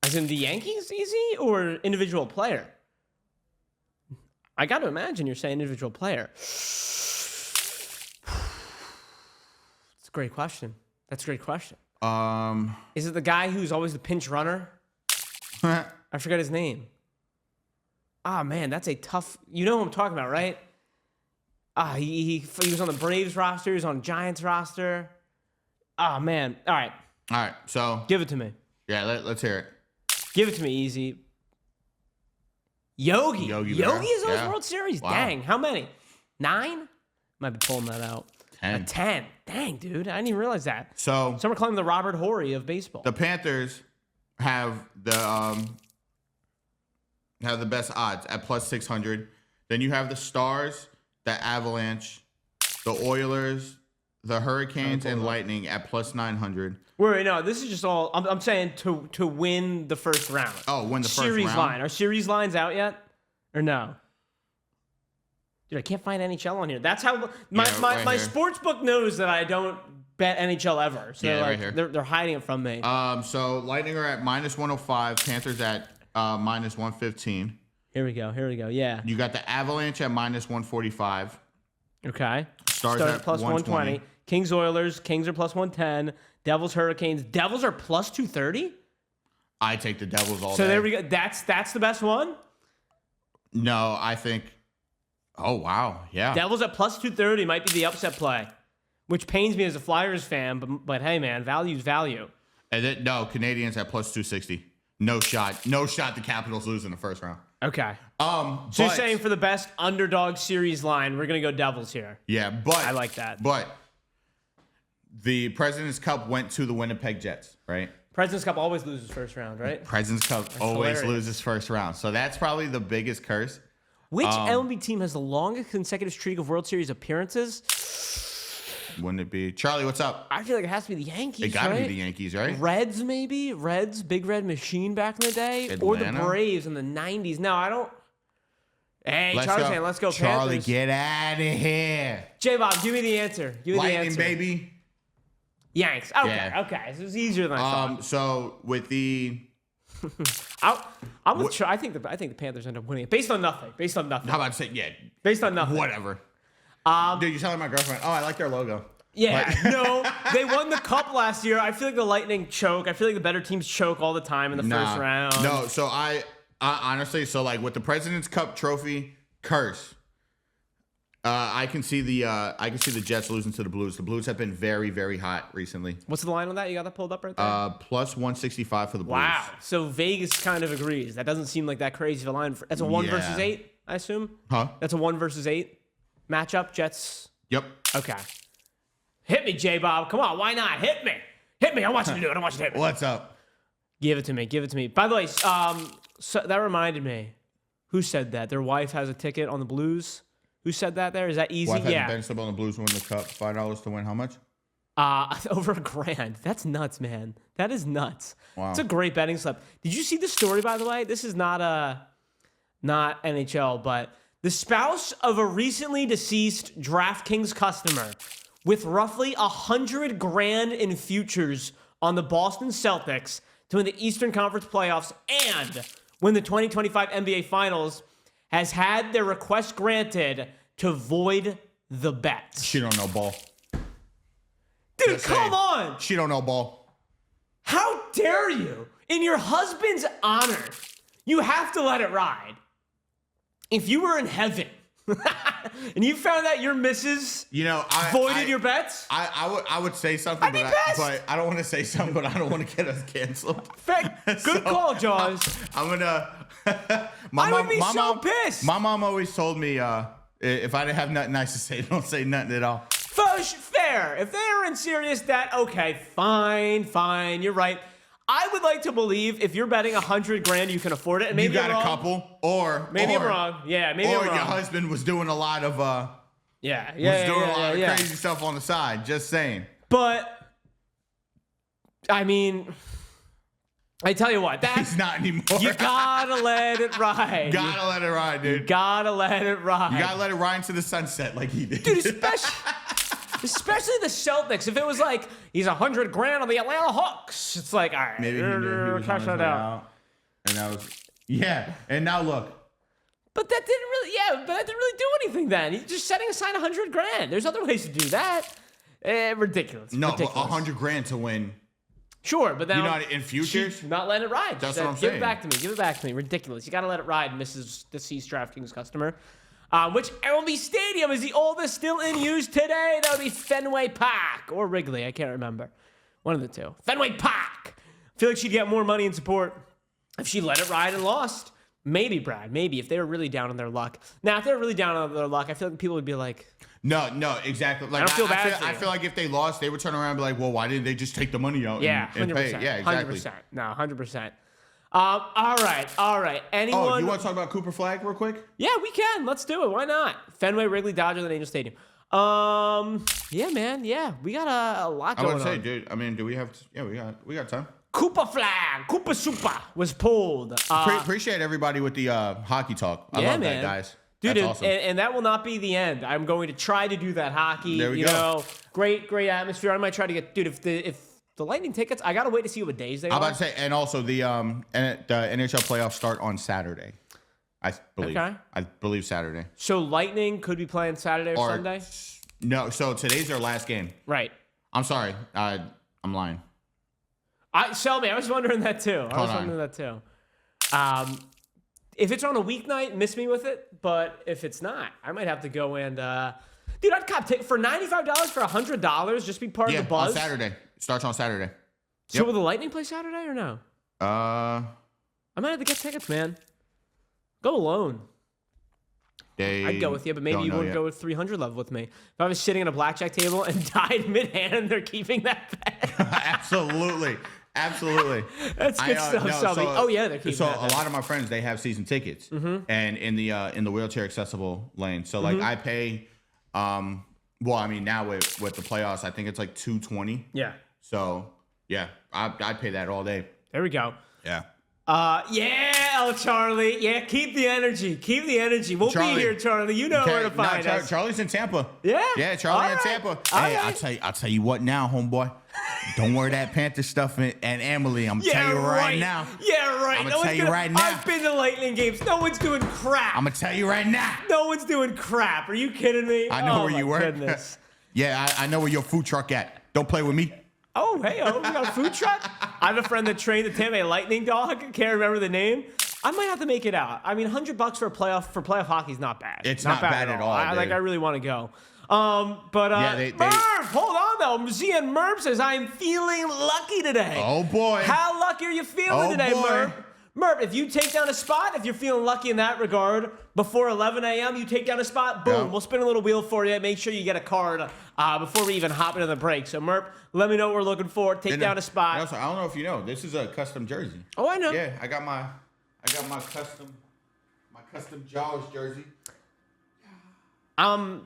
As in the Yankees, easy, or individual player? I got to imagine you're saying individual player. It's a great question. That's a great question. Is it the guy who's always the pinch runner? I forgot his name. Ah, man, that's a tough... You know who I'm talking about, right? He was on the Braves roster. He was on Giants roster. Oh, man. All right, so... Give it to me. Yeah, let's hear it. Give it to me, easy. Yogi is on his World Series. Wow. Dang, how many? 9? Might be pulling that out. 10. 10. Dang, dude, I didn't even realize that. So some are calling him the Robert Horry of baseball. The Panthers have the best odds at plus 600. Then you have the Stars, the Avalanche, the Oilers, the Hurricanes, and Lightning at plus 900. Wait, no, this is just all. I'm saying to win the first round. Oh, win the first series round. Line. Are series lines out yet, or no? Dude, I can't find NHL on here. That's how my sports book knows that I don't bet NHL ever. So right here. They're hiding it from me. So Lightning are at minus 105. Panthers at minus 115. Here we go. Yeah. You got the Avalanche at minus 145. Okay. Stars at plus 120. Kings Oilers. Kings are plus 110. Devils Hurricanes. Devils are plus 230. I take the Devils all day. So there we go. That's the best one. No, I think. Oh wow, yeah. Devils at plus 230 might be the upset play, which pains me as a Flyers fan. But hey, man, value's value. And then, no, Canadians at plus 260. No shot. The Capitals lose in the first round. Okay. So you're saying for the best underdog series line, we're gonna go Devils here. Yeah, but I like that. But the President's Cup went to the Winnipeg Jets, right? President's Cup always loses first round, right? President's Cup always loses first round. So that's probably the biggest curse. Which MLB team has the longest consecutive streak of World Series appearances? Wouldn't it be Charlie? What's up? I feel like it has to be the Yankees. It got to right? be the Yankees, right? Reds, maybe. Reds, Big Red Machine back in the day, Atlanta? or the Braves in the '90s. No, I don't. Hey, Charlie's saying, let's go Charlie, Panthers. get out of here. J-Bob, give me the answer. Give me Lightning, the answer. baby. Yanks. Okay, Yeah. okay. So it's easier than I thought. So with the, I'm with. I think the Panthers end up winning it based on nothing. Based on nothing. how about to say Based on nothing. whatever. Dude, you're telling my girlfriend. Oh, I like their logo. Yeah, Like- no, they won the cup last year. I feel like the Lightning choke. I feel like the better teams choke all the time in the first round. No, so I honestly, so like with the President's Cup trophy curse, I can see the Jets losing to the Blues. The Blues have been very, very hot recently. What's the line on that? You got that pulled up right there? Plus 165 for the Blues. Wow. So Vegas kind of agrees. That doesn't seem like that crazy of a line. That's a 1 versus 8, I assume? Huh? That's a 1 versus 8 matchup, Jets? Yep. Okay. Hit me, J-Bob. Come on, why not? Hit me. Hit me. I want you to do it. I want you to hit me. What's up? Give it to me. Give it to me. By the way, so that reminded me. Who said that? Their wife has a ticket on the Blues? Who said that there? Is that easy? Wife yeah. Ben Stable on the Blues win the cup. $5 to win how much? Over $1,000. That's nuts, man. That is nuts. Wow. It's a great betting slip. Did you see the story, by the way? This is not NHL, but the spouse of a recently deceased DraftKings customer with roughly $100,000 in futures on the Boston Celtics to win the Eastern Conference playoffs and win the 2025 NBA Finals has had their request granted to void the bet. She don't know ball. Dude, Just come saying. on. She don't know ball. How dare you? In your husband's honor, you have to let it ride. If you were in heaven and you found out your missus voided your bets, I would say something, I'd be pissed. but I don't want to say something, but I don't want to get us canceled. good call, Jaws. I'm gonna. I would be so pissed. My mom always told me if I didn't have nothing nice to say, don't say nothing at all. Fair. If they're in serious debt, okay, fine. You're right. I would like to believe if you're betting $100,000, you can afford it. And maybe you got I'm a wrong. couple, or Maybe I'm wrong. Yeah, maybe I'm or wrong. your husband was doing a lot of was doing a lot of crazy stuff on the side. Just saying. But I mean, I tell you what, He's not anymore. you gotta let it ride. Gotta let it ride, dude. You gotta let it ride. You gotta let it ride into the sunset like he did. Dude, especially the Celtics. If it was like he's $100,000 on the Atlanta Hawks, it's like, all right, Maybe he knew he was cash on his that way out. out. And that was and now look. But that didn't really do anything then. He's just setting aside $100,000. There's other ways to do that. Ridiculous. No, ridiculous. but $100,000 to win. Sure, but now in futures. not letting it ride. That's Just what I'm Give saying. it back to me. Ridiculous. You got to let it ride, Mrs. Deceased DraftKings customer. Which MLB Stadium is the oldest still in use today? That would be Fenway Park or Wrigley. I can't remember. One of the two. Fenway Park. I feel like she'd get more money in support if she let it ride and lost. Maybe, Brad. Maybe if they were really down on their luck. Now, if they're really down on their luck, I feel like people would be like, No, exactly. Like, I don't feel bad for I you. feel like if they lost, they would turn around and be like, well, why didn't they just take the money out yeah, and 100%. pay? Yeah, exactly. 100%. No, 100%. All right. Anyone? Oh, you want to talk about Cooper Flag real quick? Yeah, we can. Let's do it. Why not? Fenway, Wrigley, Dodgers, and Angel Stadium. Yeah, man. Yeah, we got a lot I going would say, on. dude. I mean, do we have? We got time. Cooper Flag, Cooper Super was pulled. Appreciate everybody with the hockey talk. I love man. that, guys. Dude, That's awesome. and that will not be the end. I'm going to try to do that hockey. There we you go. know, great atmosphere. I might try to get, dude. If the Lightning tickets, I gotta wait to see what days they I'm are. about to say, and also the NHL playoffs start on Saturday. I believe. Okay. I believe Saturday. So Lightning could be playing Saturday or Sunday? No, so today's their last game. Right. I'm sorry. I'm lying. Shelby, I was wondering that too. If it's on a weeknight, miss me with it. But if it's not, I might have to go and dude, I'd cop ticket for $95 for $100. Just be part of the buzz. On Saturday. Starts on Saturday. So will the Lightning play Saturday or no? I might have to get tickets, man. Go alone. I'd go with you, but maybe you wouldn't go with 300 level with me. If I was sitting at a blackjack table and died mid-hand, they're keeping that bet. Absolutely. That's good stuff, Shelby. They're keeping that bet. A lot of my friends, they have season tickets, and in the wheelchair accessible lane. So like I pay, now with the playoffs, I think it's like $220. Yeah. So yeah, I pay that all day. There we go. Yeah. Charlie. Yeah, keep the energy. We'll be here, Charlie. You know where to find us. Charlie's in Tampa. Yeah, Charlie in Tampa. Hey, I'll tell you what now, homeboy. Don't wear that Panther stuff and Emily. I'm telling you right now. Yeah, right. I'm gonna tell you right now. I've been to Lightning games. No one's doing crap. I'm gonna tell you right now. No one's doing crap. Are you kidding me? I know where you work. Goodness. Yeah, I know where your food truck at. Don't play with me. Oh, hey, we got a food truck? I have a friend that trained the Tampa Bay Lightning dog. Can't remember the name. I might have to make it out. I mean, $100 for playoff hockey is not bad. It's not bad at all. I really want to go. Merv, hold on though. Zian Merv says, I am feeling lucky today. Oh boy. How lucky are you feeling today, Merv? Merv, if you take down a spot, if you're feeling lucky in that regard, before 11 a.m., you take down a spot, boom, we'll spin a little wheel for you. Make sure you get a card before we even hop into the break. So, Merv, let me know what we're looking for. Take down a spot. Also, I don't know if you know, this is a custom jersey. Oh, I know. Yeah, I got my custom Jaws jersey. All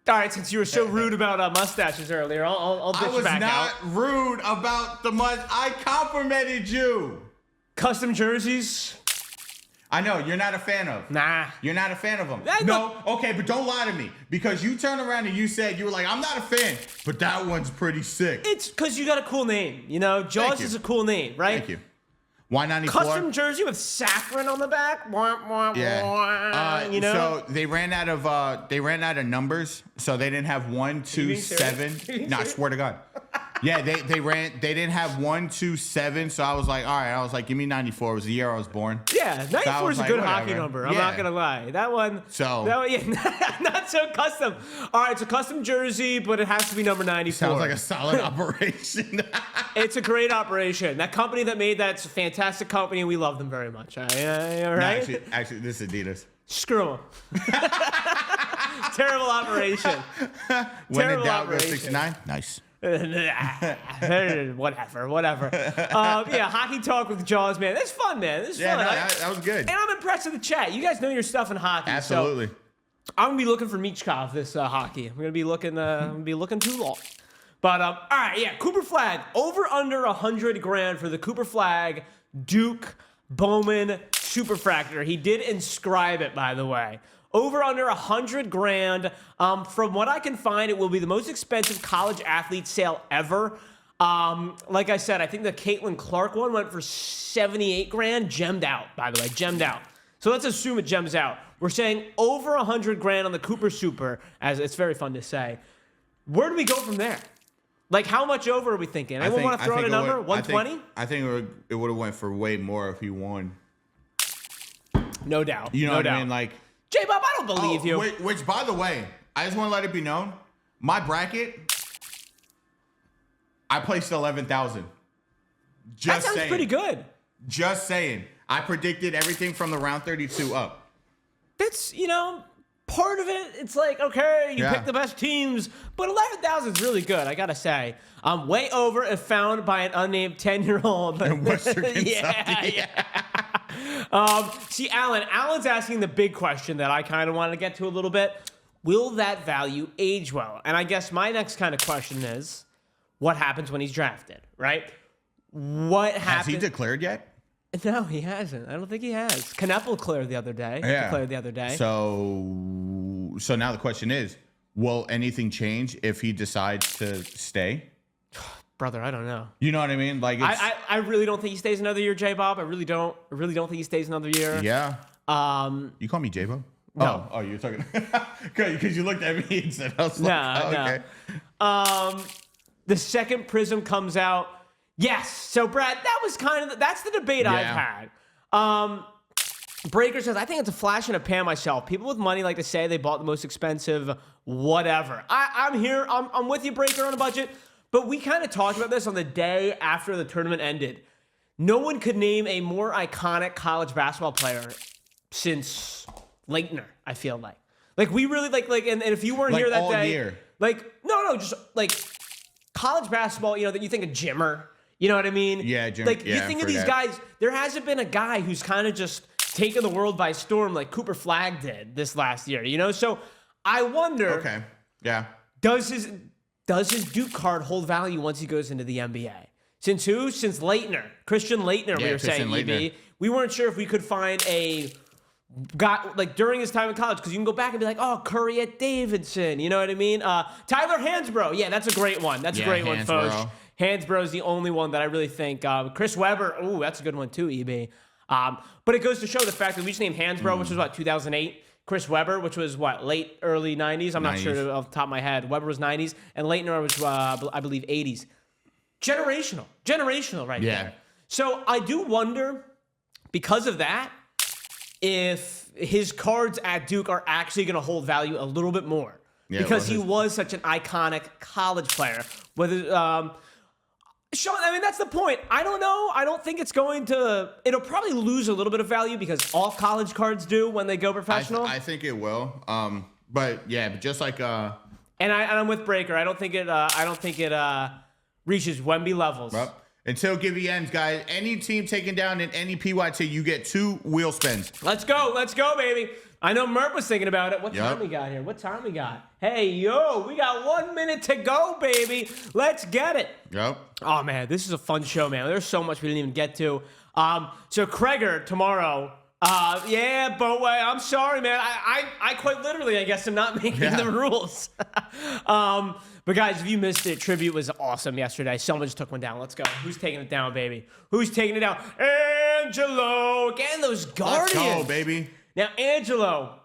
right, since you were so rude about mustaches earlier, I'll ditch you back out. I was not rude about the mustache. I complimented you. Custom jerseys? I know, you're not a fan of. Nah. You're not a fan of them. Okay, but don't lie to me. Because you turned around and you were like, I'm not a fan, but that one's pretty sick. It's because you got a cool name. You know, Jaws is a cool name, right? Thank you. Y94. Custom jersey with saccharine on the back. Yeah. You know? So they ran out of numbers, so they didn't have 1, 2, 7. No, I swear to God. Yeah, they didn't have 1, 2, 7, so I was like, all right, give me 94. It was the year I was born. Yeah, 94 is a good hockey number. I'm not gonna lie. That one, not so custom. All right, it's a custom jersey, but it has to be number 94. Sounds like a solid operation. It's a great operation. That company that made that's a fantastic company, and we love them very much. All right? No, actually, this is Adidas. Screw them. Terrible operation. When in doubt, go 69. Nice. whatever. Hockey talk with Jaws, man. That's fun, man. This is fun. That was good. And I'm impressed with the chat. You guys know your stuff in hockey. Absolutely. So I'm gonna be looking for Michkov this hockey. I'm gonna be looking. Too long. But all right, yeah. Cooper Flag over under $100,000 for the Cooper Flag Duke Bowman Superfractor. He did inscribe it, by the way. Over under $100,000. From what I can find, it will be the most expensive college athlete sale ever. Like I said, I think the Caitlin Clark one went for $78,000. Gemmed out, by the way, gemmed out. So let's assume it gems out. We're saying over $100,000 on the Cooper Super, as it's very fun to say. Where do we go from there? Like, how much over are we thinking? Anyone want to throw out a number? 120? I think it would have went for way more if he won. No doubt. You know what doubt. I mean? Like, J-Bob, I don't believe you. Which, by the way, I just want to let it be known, my bracket, I placed 11,000. That sounds pretty good. Just saying. I predicted everything from the round 32 up. That's, part of it. It's like, okay, you pick the best teams, but 11,000 is really good, I gotta say. Way over if found by an unnamed 10-year-old. In Western Kentucky. See, Alan's asking the big question that I kind of wanted to get to a little bit. Will that value age well? And I guess my next kind of question is, what happens when he's drafted, right? What happens? Has he declared yet? No, he hasn't. I don't think he has. Kneppel declared the other day. So now the question is, will anything change if he decides to stay? Brother, I don't know. You know what I mean? Like, I really don't think he stays another year, J-Bob. I really don't think he stays another year. Yeah. You call me J-Bo? No. Oh, you're talking because you looked at me and said, I was like, okay. The second prism comes out. Yes. So Brad, that's the debate I've had. Breaker says, I think it's a flash in a pan myself. People with money like to say they bought the most expensive whatever. I'm here. I'm with you, Breaker, on a budget. But we kind of talked about this on the day after the tournament ended. No one could name a more iconic college basketball player since Leitner, I feel like. Like, we really, and if you weren't here that all day. Year. No, just, college basketball, that you think of Jimmer. You know what I mean? Yeah, Jimmer. You think of these guys, there hasn't been a guy who's kind of just taken the world by storm like Cooper Flagg did this last year, So I wonder. Okay. Yeah. Does his Duke card hold value once he goes into the NBA? Since who? Since Leitner. Christian Leitner, we were saying, EB. We weren't sure if we could find a guy, during his time in college, because you can go back and be like, oh, Curry at Davidson. You know what I mean? Tyler Hansbrough. Yeah, that's a great one. That's a great one, folks. Hansbrough is the only one that I really think. Chris Webber. Ooh, that's a good one, too, EB. But it goes to show the fact that we just named Hansbrough, which was, 2008. Chris Webber, which was, late, early 90s? I'm not sure off the top of my head. Webber was 90s, and Leitner was, I believe, 80s. Generational right there. So I do wonder, because of that, if his cards at Duke are actually going to hold value a little bit more. Yeah, because he was such an iconic college player. Whether Sean, I mean, that's the point. I don't know. I don't think it's going to. It'll probably lose a little bit of value because all college cards do when they go professional. I think it will. But yeah, just like And I'm with Breaker. I don't think it reaches Wemby levels. Well, until Gibby ends, guys. Any team taken down in any PYT, you get 2 wheel spins. Let's go, baby. I know Mert was thinking about it. What time we got here? Hey, yo, we got 1 minute to go, baby. Let's get it. Yep. Oh, man, this is a fun show, man. There's so much we didn't even get to. So Kreger tomorrow. Yeah, Boatway, I'm sorry, man. I quite literally, I guess, am not making the rules. But guys, if you missed it, tribute was awesome yesterday. Someone just took one down. Let's go. Who's taking it down, baby? Who's taking it down? Angelo. Again, those Guardians. Let's go, baby. Now, Angelo,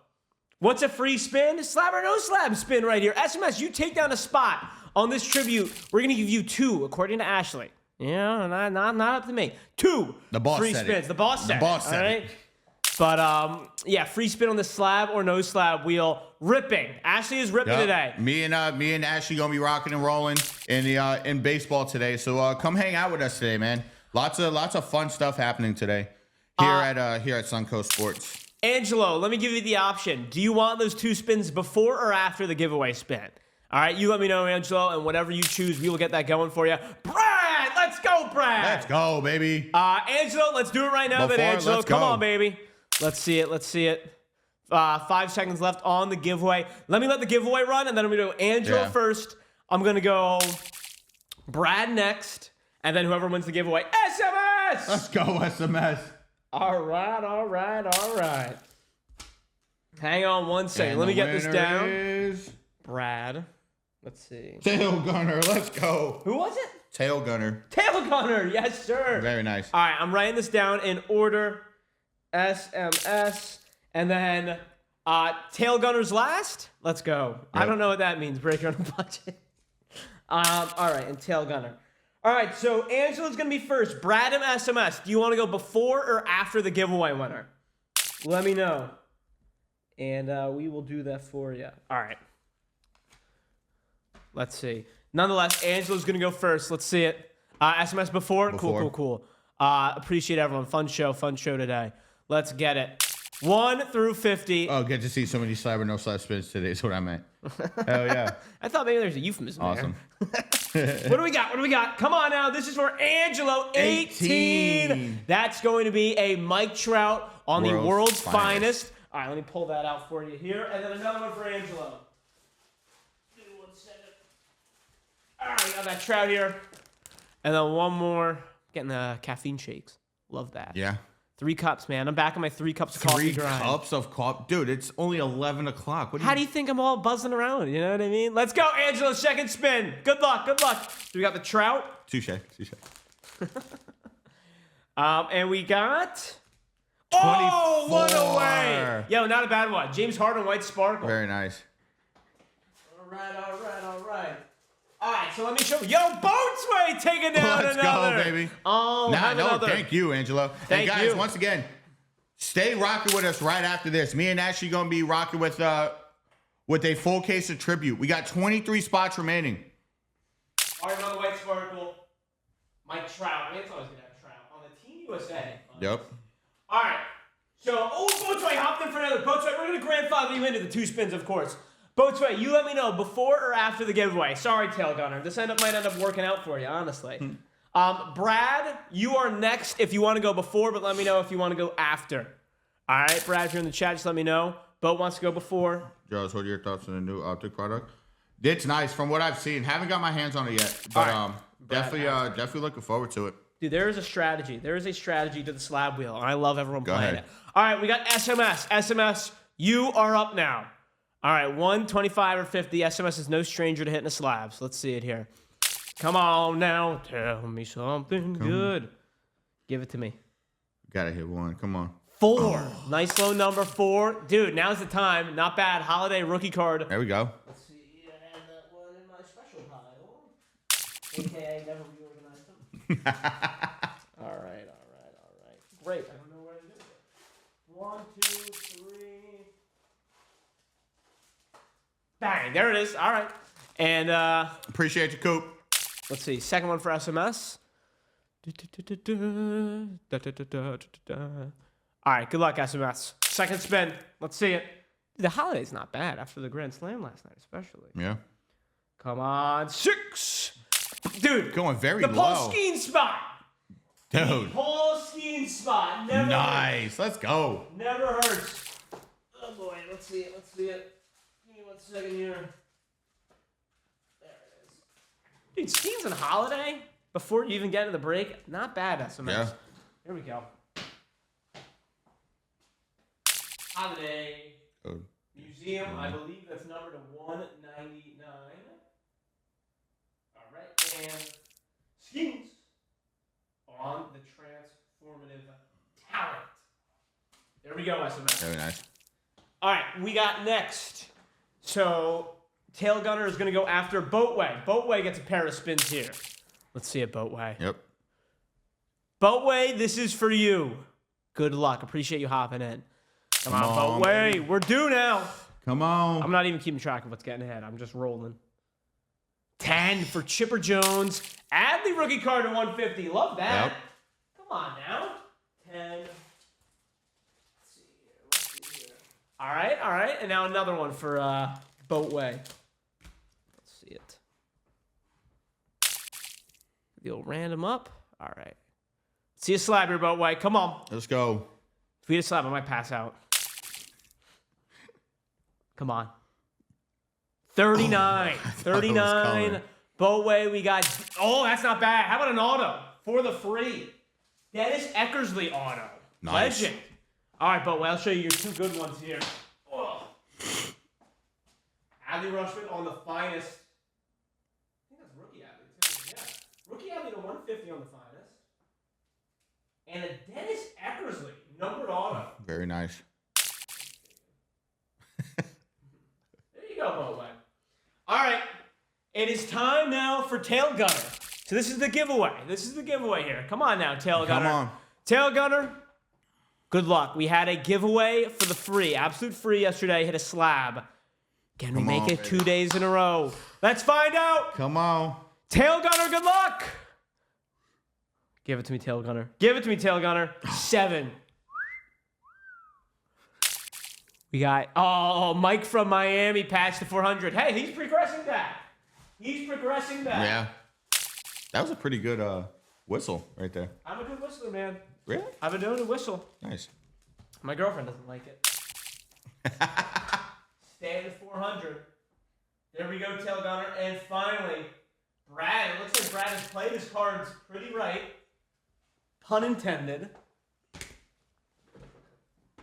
what's a free spin? Slab or no slab spin right here. SMS, you take down a spot on this tribute. We're going to give you 2, according to Ashley. Yeah, not up to me. 2 the boss free spins. It. The boss said The boss it. said all right? But, free spin on the slab or no slab wheel. Ripping. Ashley is ripping today. Me and Ashley going to be rocking and rolling in baseball today. So come hang out with us today, man. Lots of fun stuff happening today here at Suncoast Sports. Angelo, let me give you the option. Do you want those 2 spins before or after the giveaway spin? All right, you let me know, Angelo, and whatever you choose, we will get that going for you. Brad, let's go, Brad. Let's go, baby. Angelo, let's do it right now, Angelo. Come on, baby. Let's see it. 5 seconds left on the giveaway. Let me let the giveaway run, and then I'm going to go Angelo first. I'm going to go Brad next, and then whoever wins the giveaway, SMS! Let's go, SMS. All right. Hang on 1 second. And let me get this down. Is... Brad. Let's see. Tail Gunner. Let's go. Who was it? Tail Gunner. Tail Gunner. Yes, sir. Very nice. All right, I'm writing this down in order. SMS. And then Tail Gunner's last. Let's go. Yep. I don't know what that means. Breaker on the budget. All right, and Tail Gunner. All right, so Angela's going to be first. Brad and SMS, do you want to go before or after the giveaway winner? Let me know. And we will do that for you. All right. Let's see. Nonetheless, Angela's going to go first. Let's see it. SMS before? Cool. Appreciate everyone. Fun show today. Let's get it. 1 through 50. Oh, get to see so many slab or no slab spins today is what I meant. Hell yeah. I thought maybe there's a euphemism awesome. there. What do we got? Come on now. This is for Angelo, 18. That's going to be a Mike Trout on the world's finest. All right, let me pull that out for you here. And then another one for Angelo. Give me 1 second. All right, got that Trout here. And then one more. Getting the caffeine shakes. Love that. Yeah. 3 cups, man. I'm back on my 3 cups of coffee grind. 3 cups of coffee? Dude, it's only 11 o'clock. How do you think I'm all buzzing around? You know what I mean? Let's go, Angelo. Second spin. Good luck. So we got the Trout. Touche. And we got... Oh, what a way. Yo, not a bad one. James Harden, white sparkle. Very nice. All right. All right, so let me show you. Yo, Boatsway taking down Let's another. go, baby. Oh, another. Thank you, Angelo. Thank and guys, you. once again, stay rocking with us right after this. Me and Ashley going to be rocking with a full case of tribute. We got 23 spots remaining. All right, another white sparkle. Mike Trout. Man, it's always going to have Trout on the Team USA. Yep. All right. So, Boatsway hopped in for another. Boatsway, we're going to grandfather you into the 2 spins, of course. Boatsway, you let me know before or after the giveaway. Sorry, Tail Gunner. This might end up working out for you, honestly. Brad, you are next if you want to go before, but let me know if you want to go after. All right, Brad, if you're in the chat, just let me know. Boat wants to go before. Josh, what are your thoughts on the new optic product? It's nice from what I've seen. Haven't got my hands on it yet, but right. definitely looking forward to it. Dude, there is a strategy. There is a strategy to the slab wheel, and I love everyone Go playing ahead. it. All right, we got SMS. SMS, you are up now. All right, 1, 25, or 50. SMS is no stranger to hitting a slab. So let's see it here. Come on now, tell me something good. Give it to me. Gotta hit one. Come on. 4. Nice low number 4. Dude, now's the time. Not bad. Holiday rookie card. There we go. Let's see. I had that one in my special pile. AKA never reorganized them. All right. Great. I don't know where to do it. 1, 2, 3. Bang. There it is. All right. And Appreciate you, Coop. let's see. Second one for SMS. All right. Good luck, SMS. Second spin. Let's see it. The holiday's not bad after the Grand Slam last night, especially. Yeah. Come on. 6. Dude. Going very the low. Paul Skeen spot. Dude. Paul Skeen spot. Never Nice. Let's go. hurts. Never hurts. Oh, boy. Let's see it. Give me 1 second here. There it is. Dude, Skeen's and Holiday, before you even get into the break, not bad, SMS. Yeah. Here we go. Holiday. Oh. Museum, I believe that's numbered to 199. All right, and Skeens on the transformative talent. There we go, SMS. Very nice. All right, we got next. So, Tail Gunner is going to go after Boatway. Boatway gets a pair of spins here. Let's see it, Boatway. Yep. Boatway, this is for you. Good luck. Appreciate you hopping in. Come on, Boatway. Baby. We're due now. Come on. I'm not even keeping track of what's getting ahead. I'm just rolling. 10 for Chipper Jones. Add the rookie card to 150. Love that. Yep. Come on now. 10. Let's see here. All right. And now another one for Boatway. Let's see it. The old random up. All right. See a slab here, Boatway. Come on. Let's go. If we get a slab, I might pass out. Come on. 39. Oh, 39. Boatway, we got... Oh, that's not bad. How about an auto for the free? Dennis Eckersley auto. Nice. Legend. All right, Boatway, I'll show you your 2 good ones here. Oh. Adley Rushman on the finest. I think that's rookie Adley, too. Yeah. Rookie Adley to 150 on the finest. And a Dennis Eckersley numbered auto. Very nice. There you go, Boatway. All right. It is time now for Tail Gunner. So this is the giveaway. Here. Come on now, Tail Gunner. Come on. Tail Gunner, good luck. We had a giveaway for the free, absolute free yesterday. Hit a slab. Can we make it 2 days in a row? Let's find out. Come on. Tail Gunner, good luck. Give it to me, Tail Gunner. 7. We got, Mike from Miami patched to 400. Hey, he's progressing back. Yeah. That was a pretty good whistle right there. I'm a good whistler, man. Really? I've been doing a whistle. Nice. My girlfriend doesn't like it. Stay at 400. There we go, Tail Gunner. And finally, Brad. It looks like Brad has played his cards pretty right. Pun intended.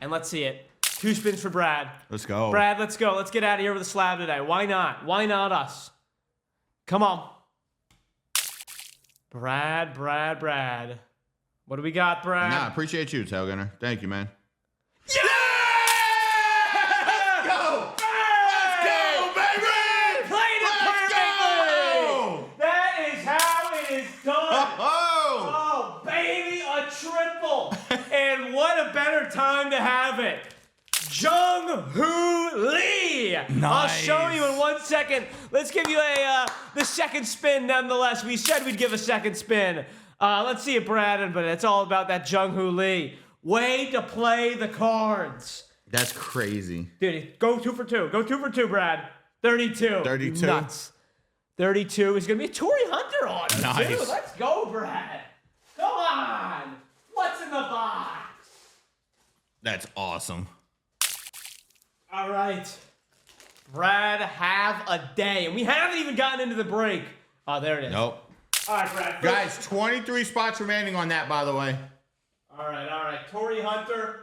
And let's see it. 2 spins for Brad. Let's go. Brad, let's go. Let's get out of here with a slab today. Why not? Why not us? Come on. Brad. What's What do we got, Brad? Nah, appreciate you, Tailgunner. Thank you, man. Yeah! Let's go! Let's go, baby! Played it perfectly! That is how it is done. Oh, baby, a triple. And what a better time to have it. Jung-Hoo Lee. Nice. I'll show you in 1 second. Let's give you the second spin nonetheless. We said we'd give a second spin. Let's see it, Brad, but it's all about that Jung-Hoo Lee. Way to play the cards. That's crazy. Dude, go 2 for 2. Go 2 for 2, Brad. 32. 32. Nuts. 32 is going to be a Torrey Hunter on it, Nice. too. Let's go, Brad. Come on. What's in the box? That's awesome. All right. Brad, have a day. And we haven't even gotten into the break. Oh, there it is. Nope. All right, Brad. Guys, 23 spots remaining on that, by the way. All right. Torrey Hunter.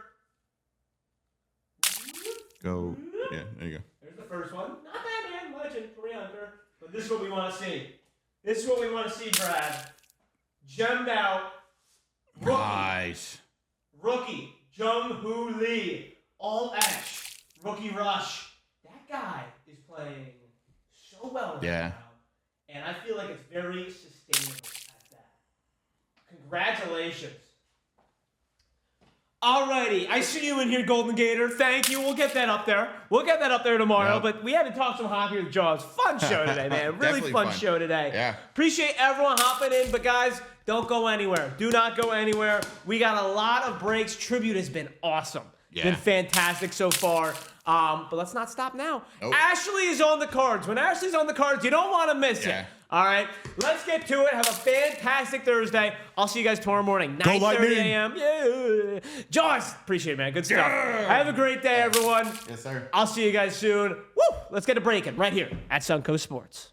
Go. Yeah, there you go. There's the first one. Not bad, man. Legend, Torrey Hunter. But this is what we want to see. This is what we want to see, Brad. Gemmed out. Rookie. Nice. Rookie. Jung-Hoo Lee. All X. Rookie rush. That guy is playing so well right Yeah. now. And I feel like it's very sustainable at that. Congratulations. Alrighty, I see you in here, Golden Gator. Thank you. We'll get that up there. We'll get that up there tomorrow. Yep. But we had to talk some hockey with Jaws. Fun show today, man. Really Definitely fun fun. show today. Yeah. Appreciate everyone hopping in. But guys, don't go anywhere. Do not go anywhere. We got a lot of breaks. Tribute has been awesome. Yeah. Been fantastic so far. But let's not stop now. Nope. Ashley is on the cards. When Ashley's on the cards, you don't want to miss Yeah. it. All right, let's get to it. Have a fantastic Thursday. I'll see you guys tomorrow morning, 9:30 a.m. Yeah. Jaws, appreciate it, man. Good stuff. Yeah. Have a great day, everyone. Yes, sir. I'll see you guys soon. Woo! Let's get it breaking right here at Suncoast Sports.